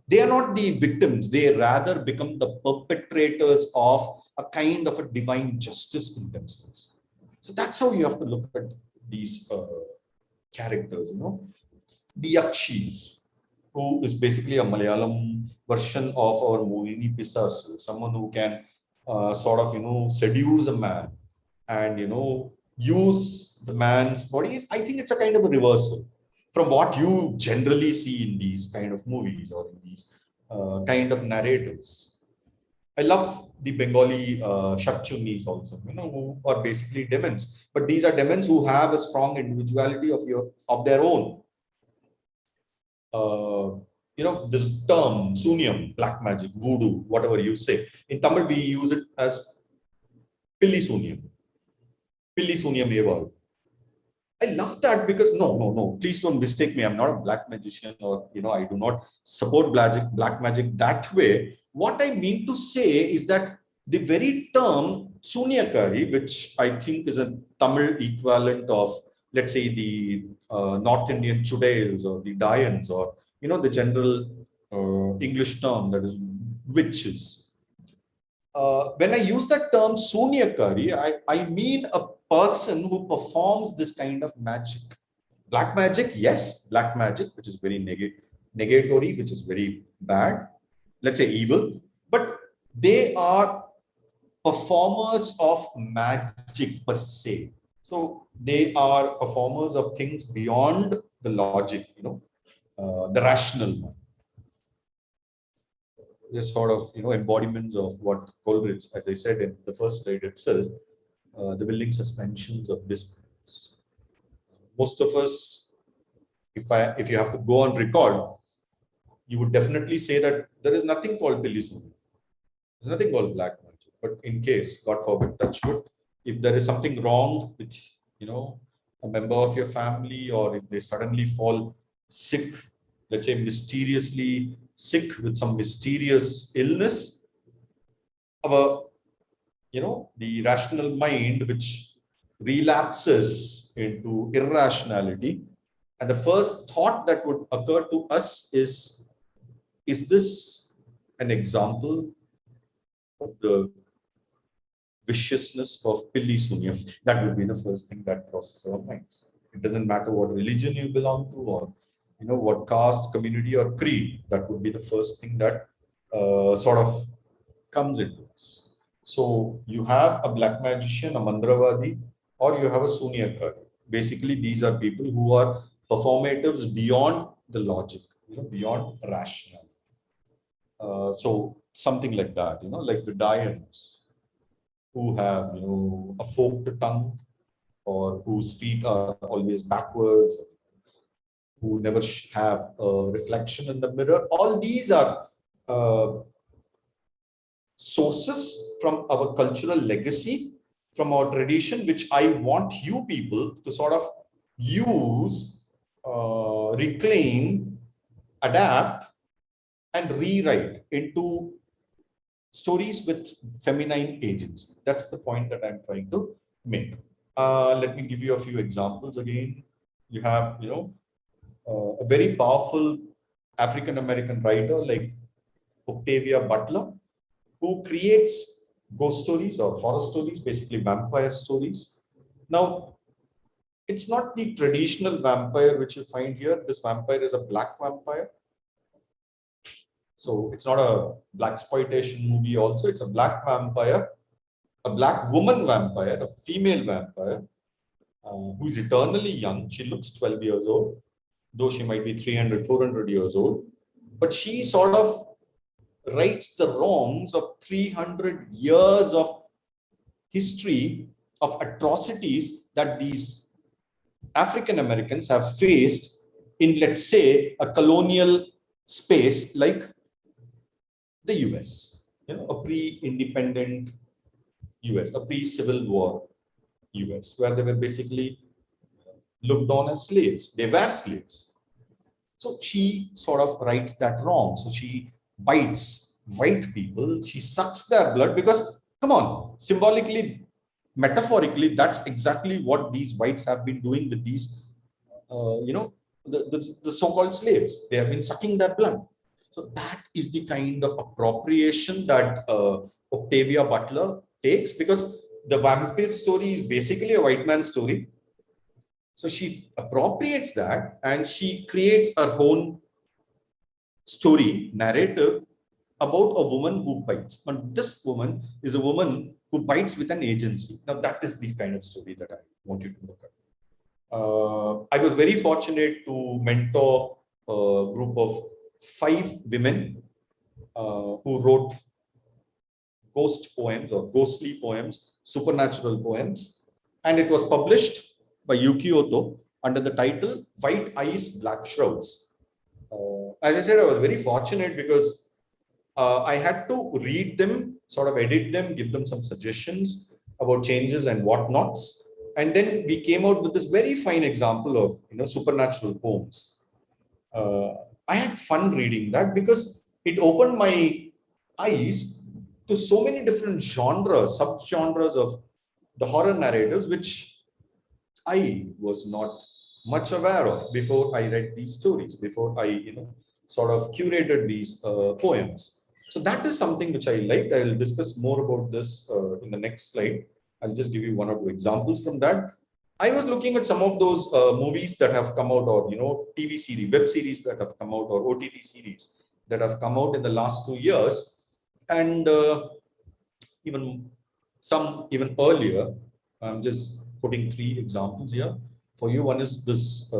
They are not the victims. They rather become the perpetrators of a kind of a divine justice in themselves. So that's how you have to look at these characters, The Yakshis, who is basically a Malayalam version of our Mohini Pisasu, someone who can sort of, seduce a man and, use the man's body. I think it's a kind of a reversal from what you generally see in these kind of movies or in these kind of narratives. I love the Bengali Shakchunis also, who are basically demons. But these are demons who have a strong individuality of their own. This term, Sunyam, black magic, voodoo, whatever you say. In Tamil, we use it as Pilli Sunyam. Pilli Sunyam Eval. I love that because, no, please don't mistake me. I'm not a black magician or, I do not support black magic that way. What I mean to say is that the very term Sunyakari, which I think is a Tamil equivalent of, let's say, the North Indian Chudails or the Dayans or, the general English term that is witches. When I use that term Sunyakari, I mean a person who performs this kind of magic. Black magic, yes, black magic, which is very negatory, which is very bad, let's say evil, but they are performers of magic per se. So they are performers of things beyond the logic, the rational mind. This sort of, embodiments of what Coleridge, as I said in the first slide itself, the willing suspensions of disbeliefs. Most of us, if you have to go on record, you would definitely say that there is nothing called Pilli Sunyam. There's nothing called black magic. But in case, God forbid, touch wood, if there is something wrong with, a member of your family, or if they suddenly fall sick, let's say mysteriously sick with some mysterious illness, our, the rational mind, which relapses into irrationality, and the first thought that would occur to us is this an example of the viciousness of Pilli Sunyam? That would be the first thing that crosses our minds. It doesn't matter what religion you belong to, or what caste, community, or creed. That would be the first thing that sort of comes into us. So you have a black magician, a mandravadi, or you have a Sunyakari. Basically, these are people who are performatives beyond the logic, beyond rational. So something like that, like the Dayans, who have, a forked tongue, or whose feet are always backwards, who never have a reflection in the mirror. All these are sources from our cultural legacy, from our tradition, which I want you people to sort of use, reclaim, adapt, and rewrite into stories with feminine agents. That's the point that I'm trying to make. Let me give you a few examples again. You have, a very powerful African-American writer like Octavia Butler, who creates ghost stories or horror stories, basically vampire stories. Now, it's not the traditional vampire which you find here. This vampire is a black vampire. So it's not a black exploitation movie also. It's a black vampire, a black woman vampire, a female vampire who is eternally young. She looks 12 years old, though she might be 300, 400 years old. But she sort of rights the wrongs of 300 years of history of atrocities that these African Americans have faced in, let's say, a colonial space like the US, a pre-independent US, a pre-Civil War US, where they were basically looked on as slaves. They were slaves. So she sort of rights that wrong. So she bites white people, she sucks their blood because, come on, symbolically, metaphorically, that's exactly what these whites have been doing with these, the so-called slaves. They have been sucking their blood. So that is the kind of appropriation that Octavia Butler takes, because the vampire story is basically a white man's story. So she appropriates that and she creates her own story, narrative about a woman who bites. And this woman is a woman who bites with an agency. Now that is the kind of story that I want you to look at. I was very fortunate to mentor a group of 5 women who wrote ghost poems or ghostly poems, supernatural poems. And it was published by Yuki Ito under the title White Eyes, Black Shrouds. As I said, I was very fortunate because I had to read them, sort of edit them, give them some suggestions about changes and whatnots. And then we came out with this very fine example of supernatural poems. I had fun reading that because it opened my eyes to so many different genres, subgenres of the horror narratives, which I was not much aware of before I read these stories, before I sort of curated these poems. So that is something which I liked. I will discuss more about this in the next slide. I'll just give you 1 or 2 examples from that. I was looking at some of those movies that have come out, or TV series, web series that have come out, or OTT series that have come out in the last 2 years, and even some even earlier. I'm just putting 3 examples here for you. One is this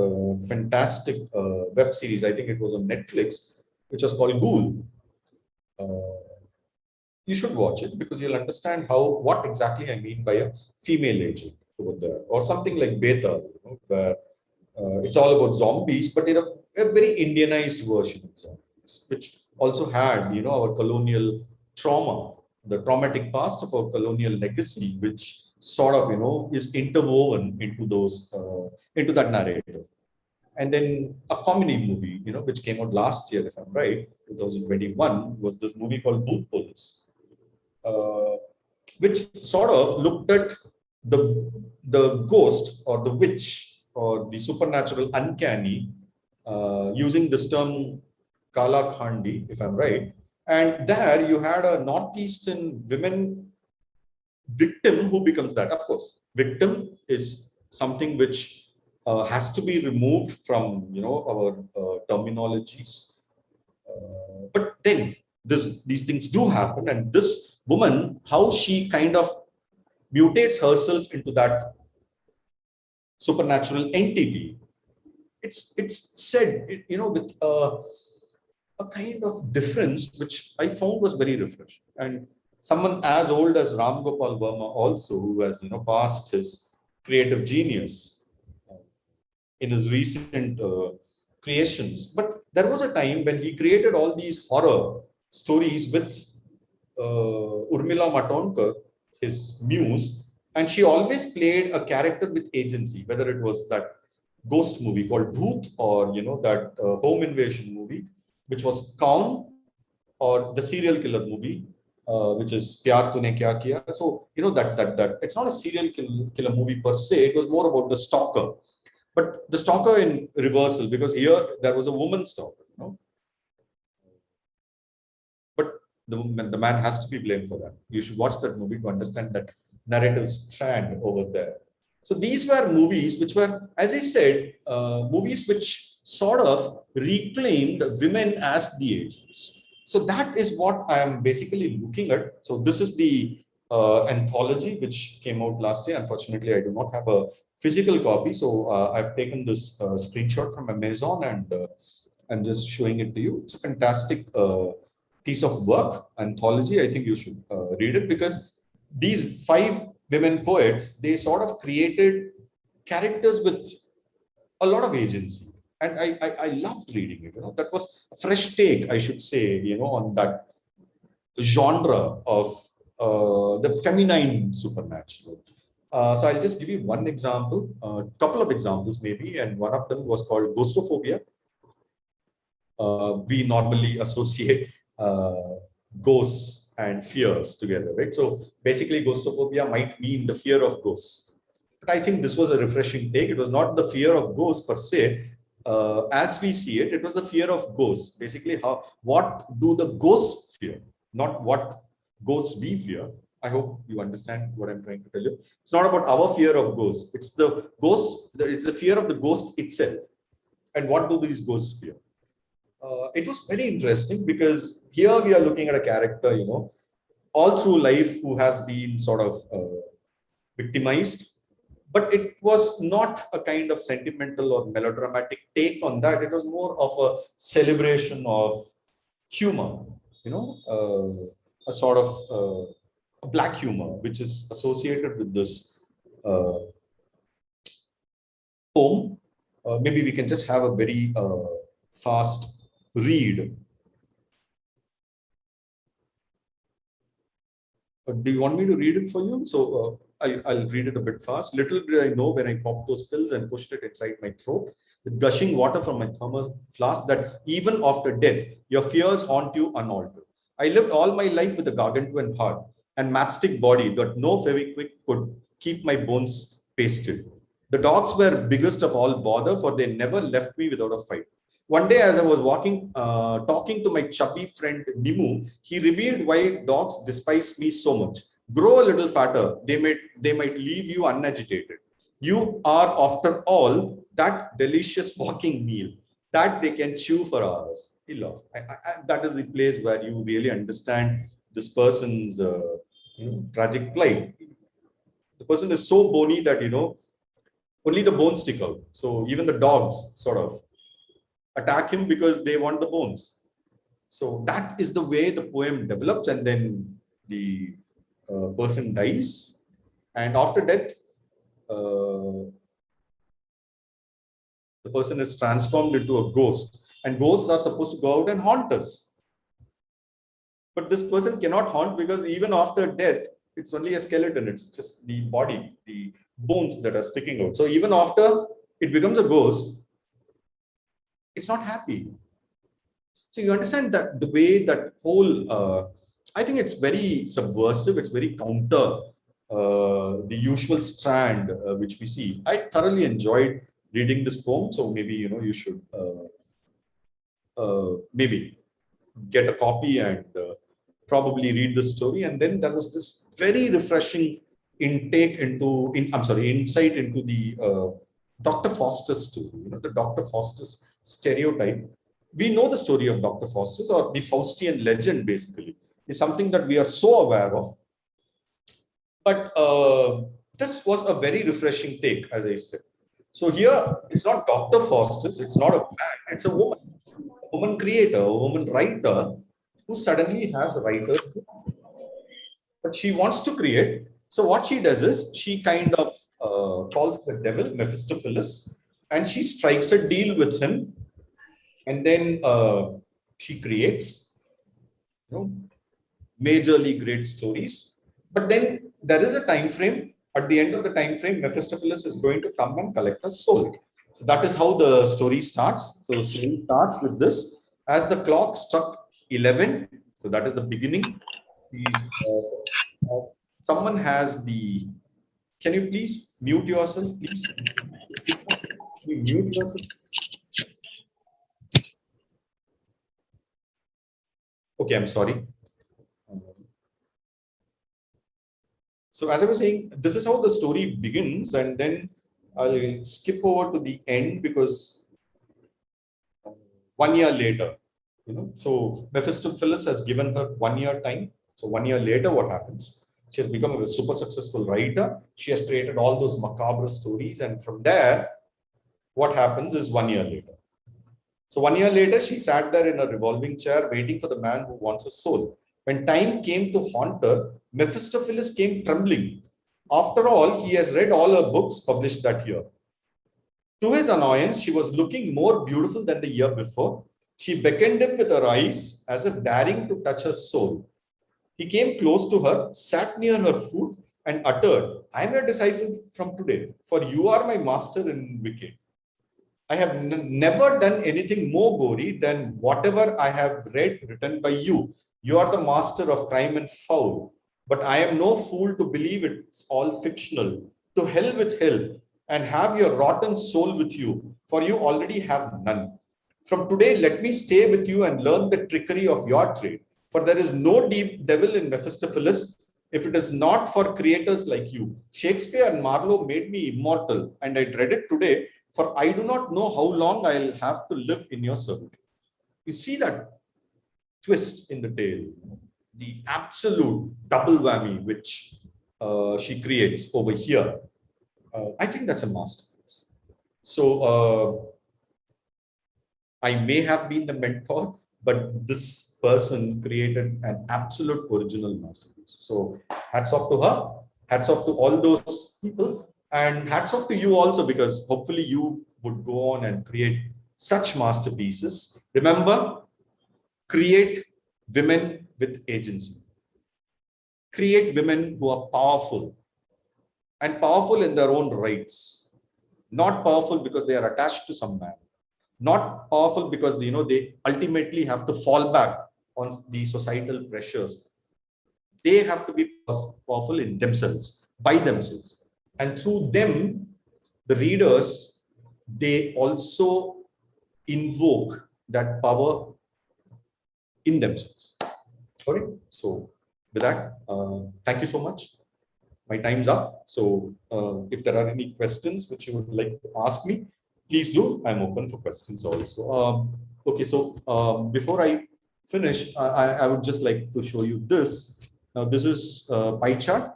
fantastic web series. I think it was on Netflix, which was called Ghoul. You should watch it because you'll understand what exactly I mean by a female agent over there, or something like Beta, where it's all about zombies, but in a very Indianized version of zombies, which also had our colonial trauma, the traumatic past of our colonial legacy, which sort of is interwoven into those into that narrative. And then a comedy movie, which came out last year, if I'm right, 2021, was this movie called Booth Police, which sort of looked at the ghost or the witch or the supernatural uncanny using this term Kala Khandi, if I'm right. And there you had a Northeastern women victim who becomes that. Of course, victim is something which has to be removed from our terminologies. But then these things do happen, and this woman, how she kind of mutates herself into that supernatural entity. It's said with a kind of difference which I found was very refreshing. And someone as old as Ram Gopal Verma also, who has passed his creative genius in his recent creations. But there was a time when he created all these horror stories with Urmila Matondkar, his muse, and she always played a character with agency, whether it was that ghost movie called Bhoot, or that home invasion movie, which was Kaun, or the serial killer movie, which is Pyar Tune Kya Kiya. So that it's not a serial killer movie per se. It was more about the stalker, but the stalker in reversal, because here there was a woman stalker. But the man has to be blamed for that. You should watch that movie to understand that narrative strand over there. So these were movies which were, as I said, movies which sort of reclaimed women as the agents. So that is what I am basically looking at. So this is the anthology which came out last year. Unfortunately, I do not have a physical copy. So I've taken this screenshot from Amazon and I'm just showing it to you. It's a fantastic piece of work, anthology. I think you should read it because these 5 women poets, they sort of created characters with a lot of agency. And I loved reading it. That was a fresh take, I should say, on that genre of the feminine supernatural. So I'll just give you one example, a couple of examples maybe, and one of them was called ghostophobia. We normally associate ghosts and fears together, right? So basically, ghostophobia might mean the fear of ghosts. But I think this was a refreshing take. It was not the fear of ghosts per se. As we see it, it was the fear of ghosts. Basically, what do the ghosts fear, not what ghosts we fear. I hope you understand what I'm trying to tell you. It's not about our fear of ghosts. It's the ghost. It's the fear of the ghost itself. And what do these ghosts fear? It was very interesting because here we are looking at a character, all through life who has been sort of victimized. But it was not a kind of sentimental or melodramatic take on that. It was more of a celebration of humor, a sort of a black humor, which is associated with this poem. Maybe we can just have a very fast read. Do you want me to read it for you? So I'll read it a bit fast. Little did I know when I popped those pills and pushed it inside my throat, with gushing water from my thermal flask, that even after death, your fears haunt you unaltered. I lived all my life with a gargantuan heart and matchstick body that no Fevikwik could keep my bones pasted. The dogs were biggest of all bother, for they never left me without a fight. One day, as I was walking, talking to my chubby friend Nimu, he revealed why dogs despise me so much. Grow a little fatter, they might leave you unagitated. You are, after all, that delicious walking meal that they can chew for hours. He laughed. That is the place where you really understand this person's tragic plight. The person is so bony that only the bones stick out. So even the dogs sort of attack him because they want the bones. So that is the way the poem develops, and then the person dies, and after death, the person is transformed into a ghost, and ghosts are supposed to go out and haunt us. But this person cannot haunt because even after death, it's only a skeleton. It's just the body, the bones that are sticking out. So even after it becomes a ghost, it's not happy. So you understand that the way that whole, I think it's very subversive. It's very counter the usual strand which we see. I thoroughly enjoyed reading this poem. So maybe, you should maybe get a copy and probably read the story. And then there was this very refreshing insight into the Dr. Faustus story. The Dr. Faustus stereotype. We know the story of Dr. Faustus, or the Faustian legend, basically, is something that we are so aware of. But this was a very refreshing take, as I said. So here, it's not Dr. Faustus, it's not a man, it's a woman creator, a woman writer, who suddenly has a writer's book. But she wants to create. So what she does is, she kind of calls the devil, Mephistopheles, and she strikes a deal with him. And then she creates, majorly great stories. But then there is a time frame. At the end of the time frame, Mephistopheles is going to come and collect her soul. So that is how the story starts. So the story starts with this. As the clock struck 11, so that is the beginning. Someone has the. Can you please mute yourself, please? Can you mute yourself? Okay, I'm sorry. So as I was saying, this is how the story begins, and then I'll skip over to the end because 1 year later, So Mephistopheles has given her 1 year time. So 1 year later, what happens? She has become a super successful writer. She has created all those macabre stories. And from there, what happens is 1 year later. So 1 year later, she sat there in a revolving chair waiting for the man who wants her soul. When time came to haunt her, Mephistopheles came trembling. After all, he has read all her books published that year. To his annoyance, she was looking more beautiful than the year before. She beckoned him with her eyes as if daring to touch her soul. He came close to her, sat near her foot, and uttered, I am your disciple from today, for you are my master in wicked. I have never done anything more gory than whatever I have read written by you. You are the master of crime and foul. But I am no fool to believe it's all fictional. To hell with hell, and have your rotten soul with you, for you already have none. From today, let me stay with you and learn the trickery of your trade. For there is no devil in Mephistopheles if it is not for creators like you. Shakespeare and Marlowe made me immortal, and I dread it today, for I do not know how long I'll have to live in your servitude. You see that twist in the tale, the absolute double whammy which she creates over here. I think that's a masterpiece. So I may have been the mentor, but this person created an absolute original masterpiece. So hats off to her, hats off to all those people, and hats off to you also, because hopefully you would go on and create such masterpieces. Remember, create women with agency. Create women who are powerful and powerful in their own rights, not powerful because they are attached to some man, not powerful because they ultimately have to fall back on the societal pressures. They have to be powerful in themselves, by themselves, and through them, the readers, they also invoke that power in themselves. Okay, so with that, thank you so much. My time's up. So if there are any questions which you would like to ask me, please do. I'm open for questions also. Okay, so before I finish, I would just like to show you this. Now, this is a pie chart.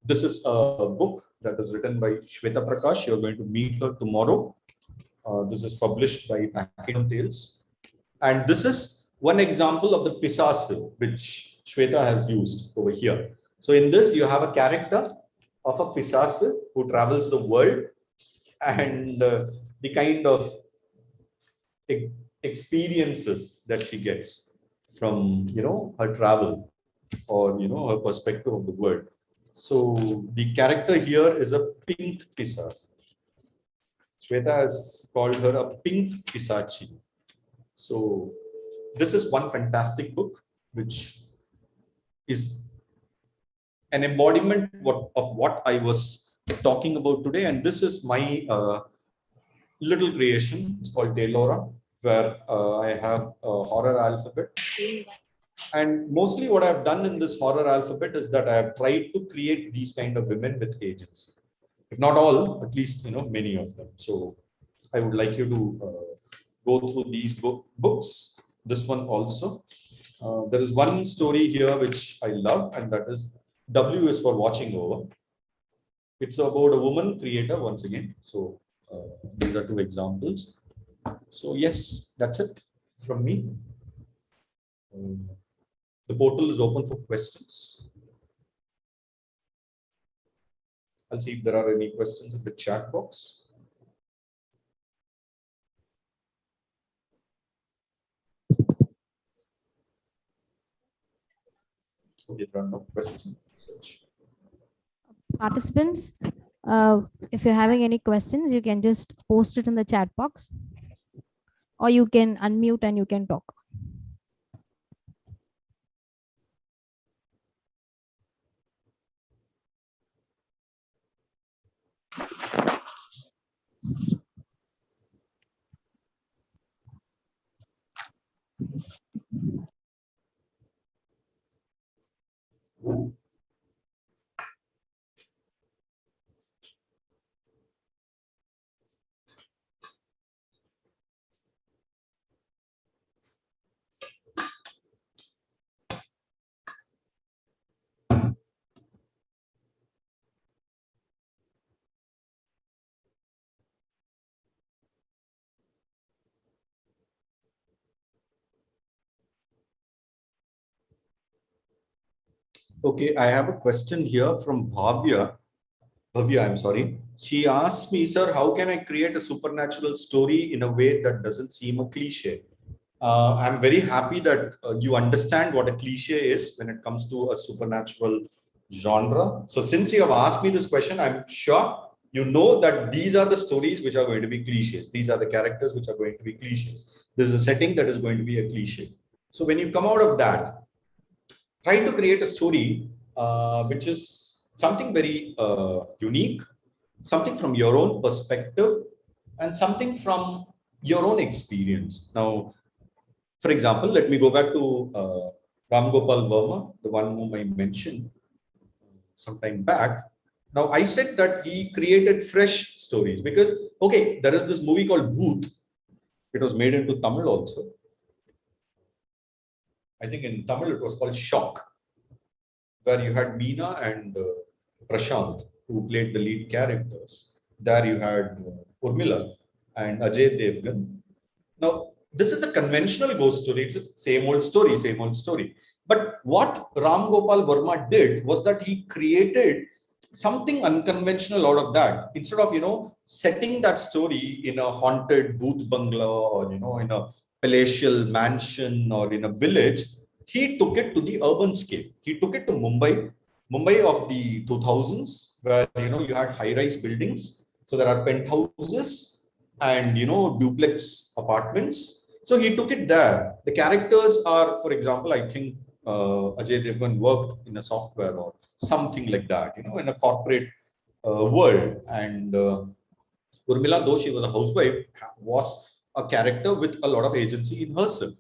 This is a book that is written by Shweta Prakash. You're going to meet her tomorrow. This is published by Pachyderm Tales. And this is one example of the Pisace, which Shweta has used over here. So in this, you have a character of a Pisace who travels the world, and the kind of experiences that she gets from her travel, or her perspective of the world. So the character here is a pink Pisace. Shweta has called her a pink Pisachi. So this is one fantastic book, which is an embodiment of what I was talking about today. And this is my little creation. It's called Taylora, where I have a horror alphabet. And mostly what I've done in this horror alphabet is that I have tried to create these kind of women with agency. If not all, at least many of them. So I would like you to go through these books. This one also. There is one story here which I love, and that is W is for watching over. It's about a woman creator once again. So these are two examples. So yes, that's it from me. The portal is open for questions. I'll see if there are any questions in the chat box. Okay, there are no questions. Participants, if you're having any questions, you can just post it in the chat box, or you can unmute and you can talk. Okay, I have a question here from Bhavya, I'm sorry. She asked me, sir, how can I create a supernatural story in a way that doesn't seem a cliche? I'm very happy that you understand what a cliche is when it comes to a supernatural genre. So since you have asked me this question, I'm sure you know that these are the stories which are going to be cliches. These are the characters which are going to be cliches. This is a setting that is going to be a cliche. So when you come out of that, try to create a story which is something very unique, something from your own perspective, and something from your own experience. Now, for example, let me go back to Ram Gopal Verma, the one whom I mentioned some time back. Now, I said that he created fresh stories because, okay, there is this movie called Booth. It was made into Tamil also. I think in Tamil it was called Shock, where you had Meena and Prashant, who played the lead characters. There you had Urmila and Ajay Devgan. Now, this is a conventional ghost story. It's the same old story, same old story. But what Ram Gopal Verma did was that he created something unconventional out of that. Instead of, setting that story in a haunted booth bungalow or, in a palatial mansion or in a village, he took it to the urban scale. He took it to Mumbai of the 2000s, where, you had high-rise buildings. So there are penthouses and, duplex apartments. So he took it there. The characters are, for example, I think Ajay Devgan worked in a software or something like that, in a corporate world. And Urmila, though she was a housewife, was a character with a lot of agency in herself.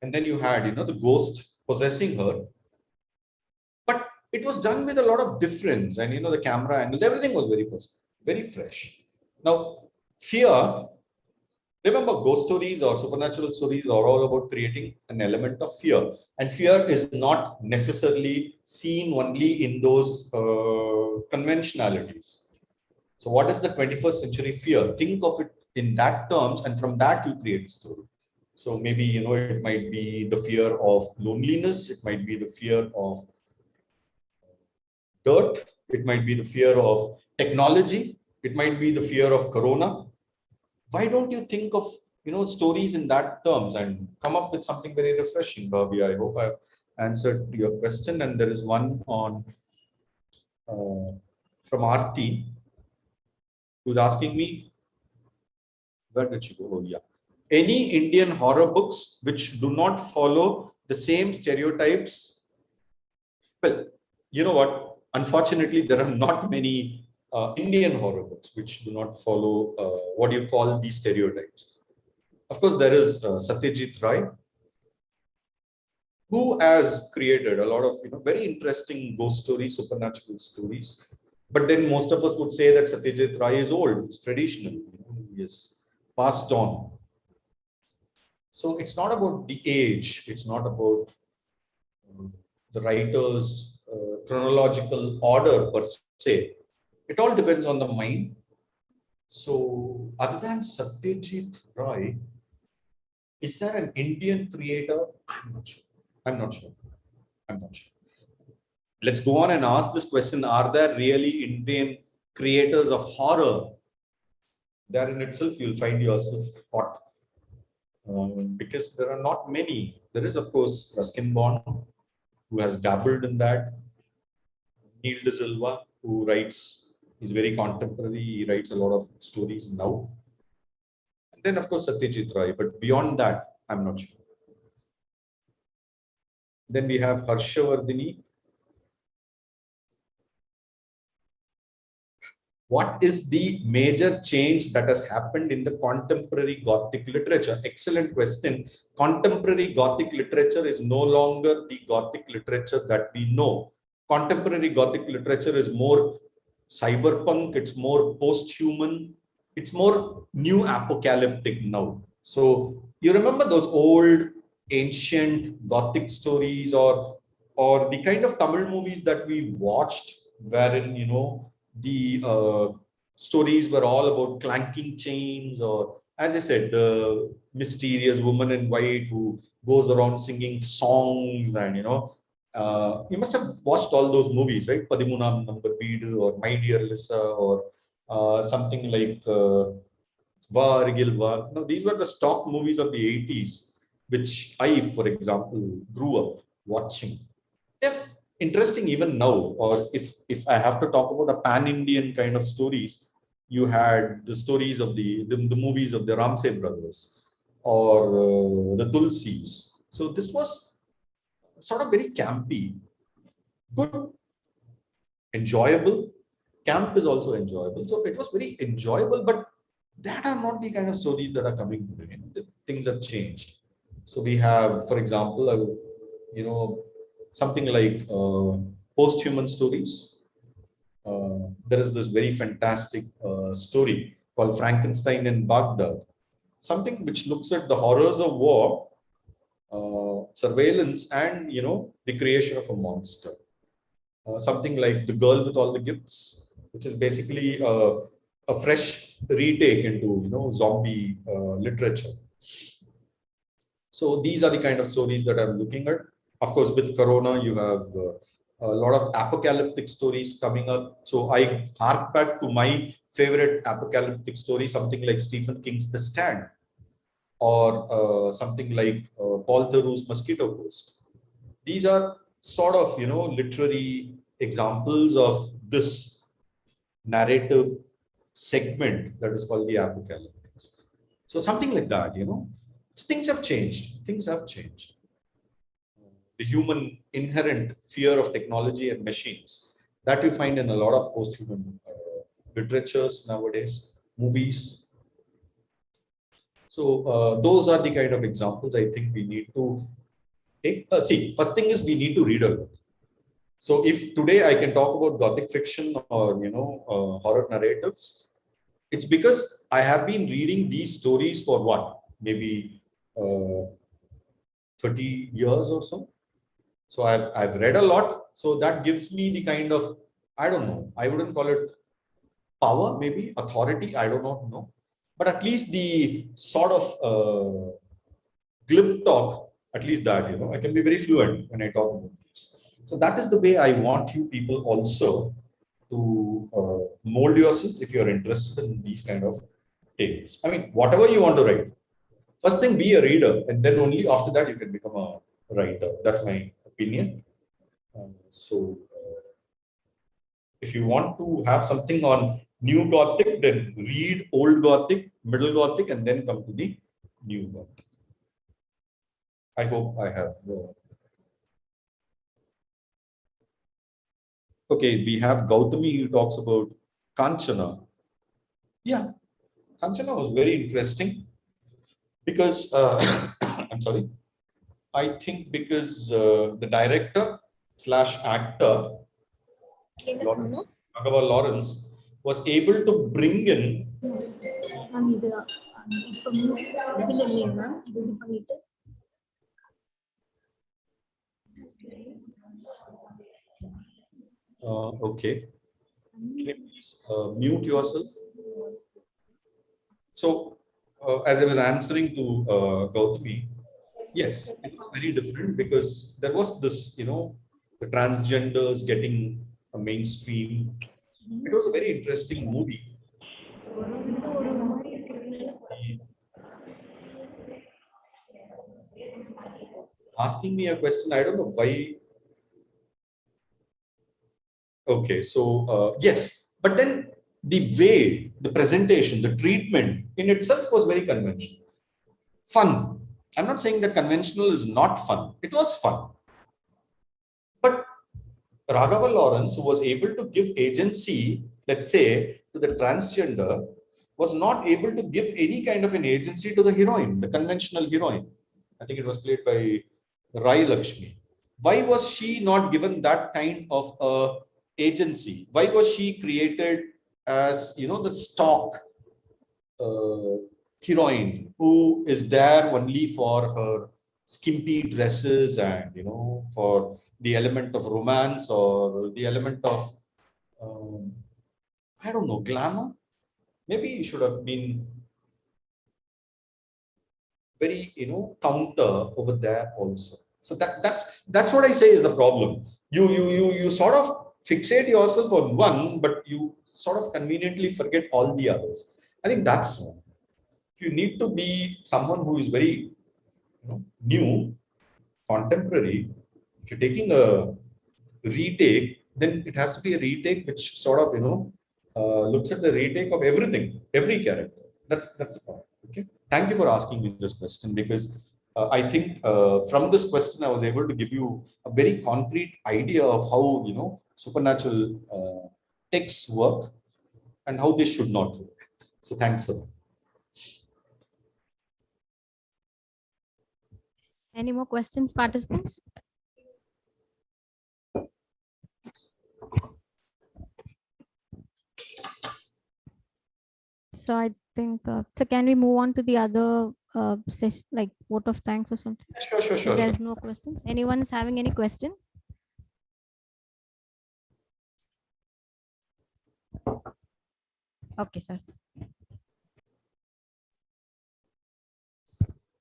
And then you had, the ghost possessing her. But it was done with a lot of difference. And, the camera angles, everything was very personal, very fresh. Now, fear, remember, ghost stories or supernatural stories are all about creating an element of fear. And fear is not necessarily seen only in those conventionalities. So what is the 21st century fear? Think of it in that terms, and from that you create a story. So maybe, it might be the fear of loneliness. It might be the fear of dirt. It might be the fear of technology. It might be the fear of corona. Why don't you think of, stories in that terms and come up with something very refreshing, Bobby? I hope I've answered your question. And there is one on from Aarti, who's asking me, where did she go? Oh, yeah. Any Indian horror books which do not follow the same stereotypes? Well, you know what? Unfortunately, there are not many Indian horror books which do not follow what you call these stereotypes. Of course, there is Satyajit Ray, who has created a lot of very interesting ghost stories, supernatural stories. But then most of us would say that Satyajit Ray is old, it's traditional, he is passed on. So it's not about the age, it's not about the writer's chronological order per se. It all depends on the mind. So other than Satyajit Ray, is there an Indian creator? I'm not sure. I'm not sure. I'm not sure. Let's go on and ask this question. Are there really Indian creators of horror? There in itself, you'll find yourself hot. Because there are not many. There is, of course, Ruskin Bond, who has dabbled in that. Neil de Silva, who writes, is very contemporary. He writes a lot of stories now. And then, of course, Satyajit Ray. But beyond that, I'm not sure. Then we have Harshavardhini. What is the major change that has happened in the contemporary Gothic literature? Excellent question. Contemporary Gothic literature is no longer the Gothic literature that we know. Contemporary Gothic literature is more cyberpunk, it's more post-human, it's more new apocalyptic now. So you remember those old ancient Gothic stories or the kind of Tamil movies that we watched wherein, the stories were all about clanking chains, or as I said, the mysterious woman in white who goes around singing songs and You must have watched all those movies, right? Padimunam Number Veedu or My Dear Lisa or something like Va Rigil Va. No, these were the stock movies of the 80s, which I, for example, grew up watching. They're interesting even now. Or if I have to talk about a pan-Indian kind of stories, you had the stories of the movies of the Ramsey brothers or the Tulsis. So this was sort of very campy, good, enjoyable. Camp is also enjoyable. So it was very enjoyable, but that are not the kind of stories that are coming today. Things have changed. So we have, for example, something like post-human stories. There is this very fantastic story called Frankenstein in Baghdad, something which looks at the horrors of war, surveillance, and the creation of a monster. Something like The Girl with All the Gifts, which is basically a fresh retake into zombie literature. So these are the kind of stories that I'm looking at. Of course, with Corona, you have a lot of apocalyptic stories coming up. So I hark back to my favorite apocalyptic story, something like Stephen King's The Stand, or something like Paul Theroux's Mosquito Coast. These are sort of literary examples of this narrative segment that is called the apocalyptics. So something like that, things have changed. Things have changed. The human inherent fear of technology and machines that you find in a lot of post-human literatures nowadays, movies. So those are the kind of examples I think we need to take. See, first thing is we need to read a lot. So if today I can talk about Gothic fiction or horror narratives, it's because I have been reading these stories for what, maybe 30 years or so. So I've read a lot. So that gives me the kind of, I don't know, I wouldn't call it power, maybe authority, I do not know, but at least the sort of glib talk, at least that I can be very fluent when I talk about this. So that is the way I want you people also to mold yourself if you're interested in these kind of tales. I mean, whatever you want to write, first thing, be a reader, and then only after that you can become a writer. That's my opinion. So if you want to have something on New Gothic, then read Old Gothic, Middle Gothic, and then come to the New Gothic. I hope I have. Okay, we have Gautami who talks about Kanchana. Yeah, Kanchana was very interesting because, I'm sorry, I think because the director / actor, Raghav Lawrence, was able to bring in. Okay. Can you please mute yourself? So, as I was answering to Gautami, yes, it was very different because there was this, the transgenders getting a mainstream. It was a very interesting movie. Asking me a question, I don't know why. Okay, so yes, but then the way, the presentation, the treatment in itself was very conventional. Fun. I'm not saying that conventional is not fun. It was fun. But Raghava Lawrence, who was able to give agency, let's say, to the transgender, was not able to give any kind of an agency to the heroine, the conventional heroine. I think it was played by Rai Lakshmi. Why was she not given that kind of agency? Why was she created as, the stock heroine who is there only for her skimpy dresses and, for the element of romance or the element of, I don't know, glamour? Maybe it should have been very, counter over there also. So that's what I say is the problem. You sort of fixate yourself on one, but you sort of conveniently forget all the others. I think that's wrong. If you need to be someone who is very new, contemporary, if you're taking a retake, then it has to be a retake which sort of looks at the retake of everything, every character. That's the point. Okay. Thank you for asking me this question, because I think from this question I was able to give you a very concrete idea of how supernatural texts work and how they should not work. So thanks for that. Any more questions, participants? So I think, so can we move on to the other session, like vote of thanks or something? Sure. If there's no questions. Anyone is having any question? Okay, sir.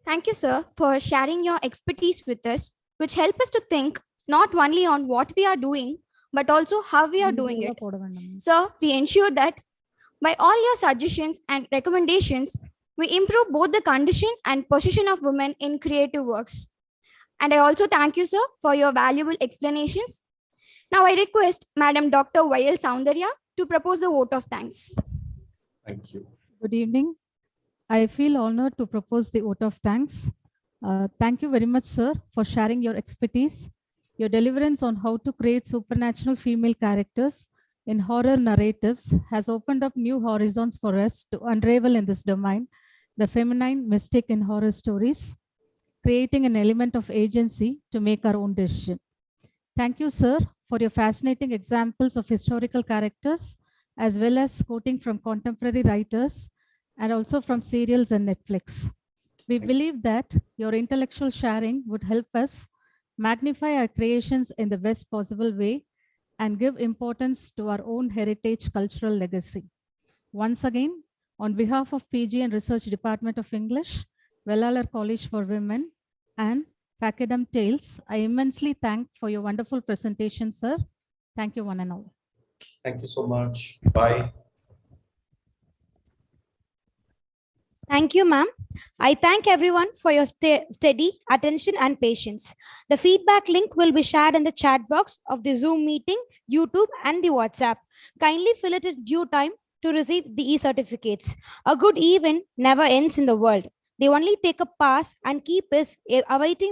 Thank you, sir, for sharing your expertise with us, which help us to think not only on what we are doing, but also how we are doing it. Sir, we ensure that by all your suggestions and recommendations, we improve both the condition and position of women in creative works. And I also thank you, sir, for your valuable explanations. Now I request Madam Dr. Y.L. Soundarya to propose the vote of thanks. Thank you. Good evening. I feel honored to propose the vote of thanks. Thank you very much, sir, for sharing your expertise. Your deliverance on how to create supernatural female characters in horror narratives has opened up new horizons for us to unravel in this domain, the feminine mystic in horror stories, creating an element of agency to make our own decision. Thank you, sir, for your fascinating examples of historical characters, as well as quoting from contemporary writers and also from serials and Netflix. We believe that your intellectual sharing would help us magnify our creations in the best possible way and give importance to our own heritage cultural legacy. Once again, on behalf of PG and Research Department of English, Vellalar College for Women, and Pachyderm Tales, I immensely thank for your wonderful presentation, sir. Thank you, one and all. Thank you so much. Bye. Thank you, ma'am. I thank everyone for your steady attention and patience. The feedback link will be shared in the chat box of the Zoom meeting, YouTube, and the WhatsApp. Kindly fill it in due time to receive the e-certificates. A good event never ends in the world. They only take a pass and keep us awaiting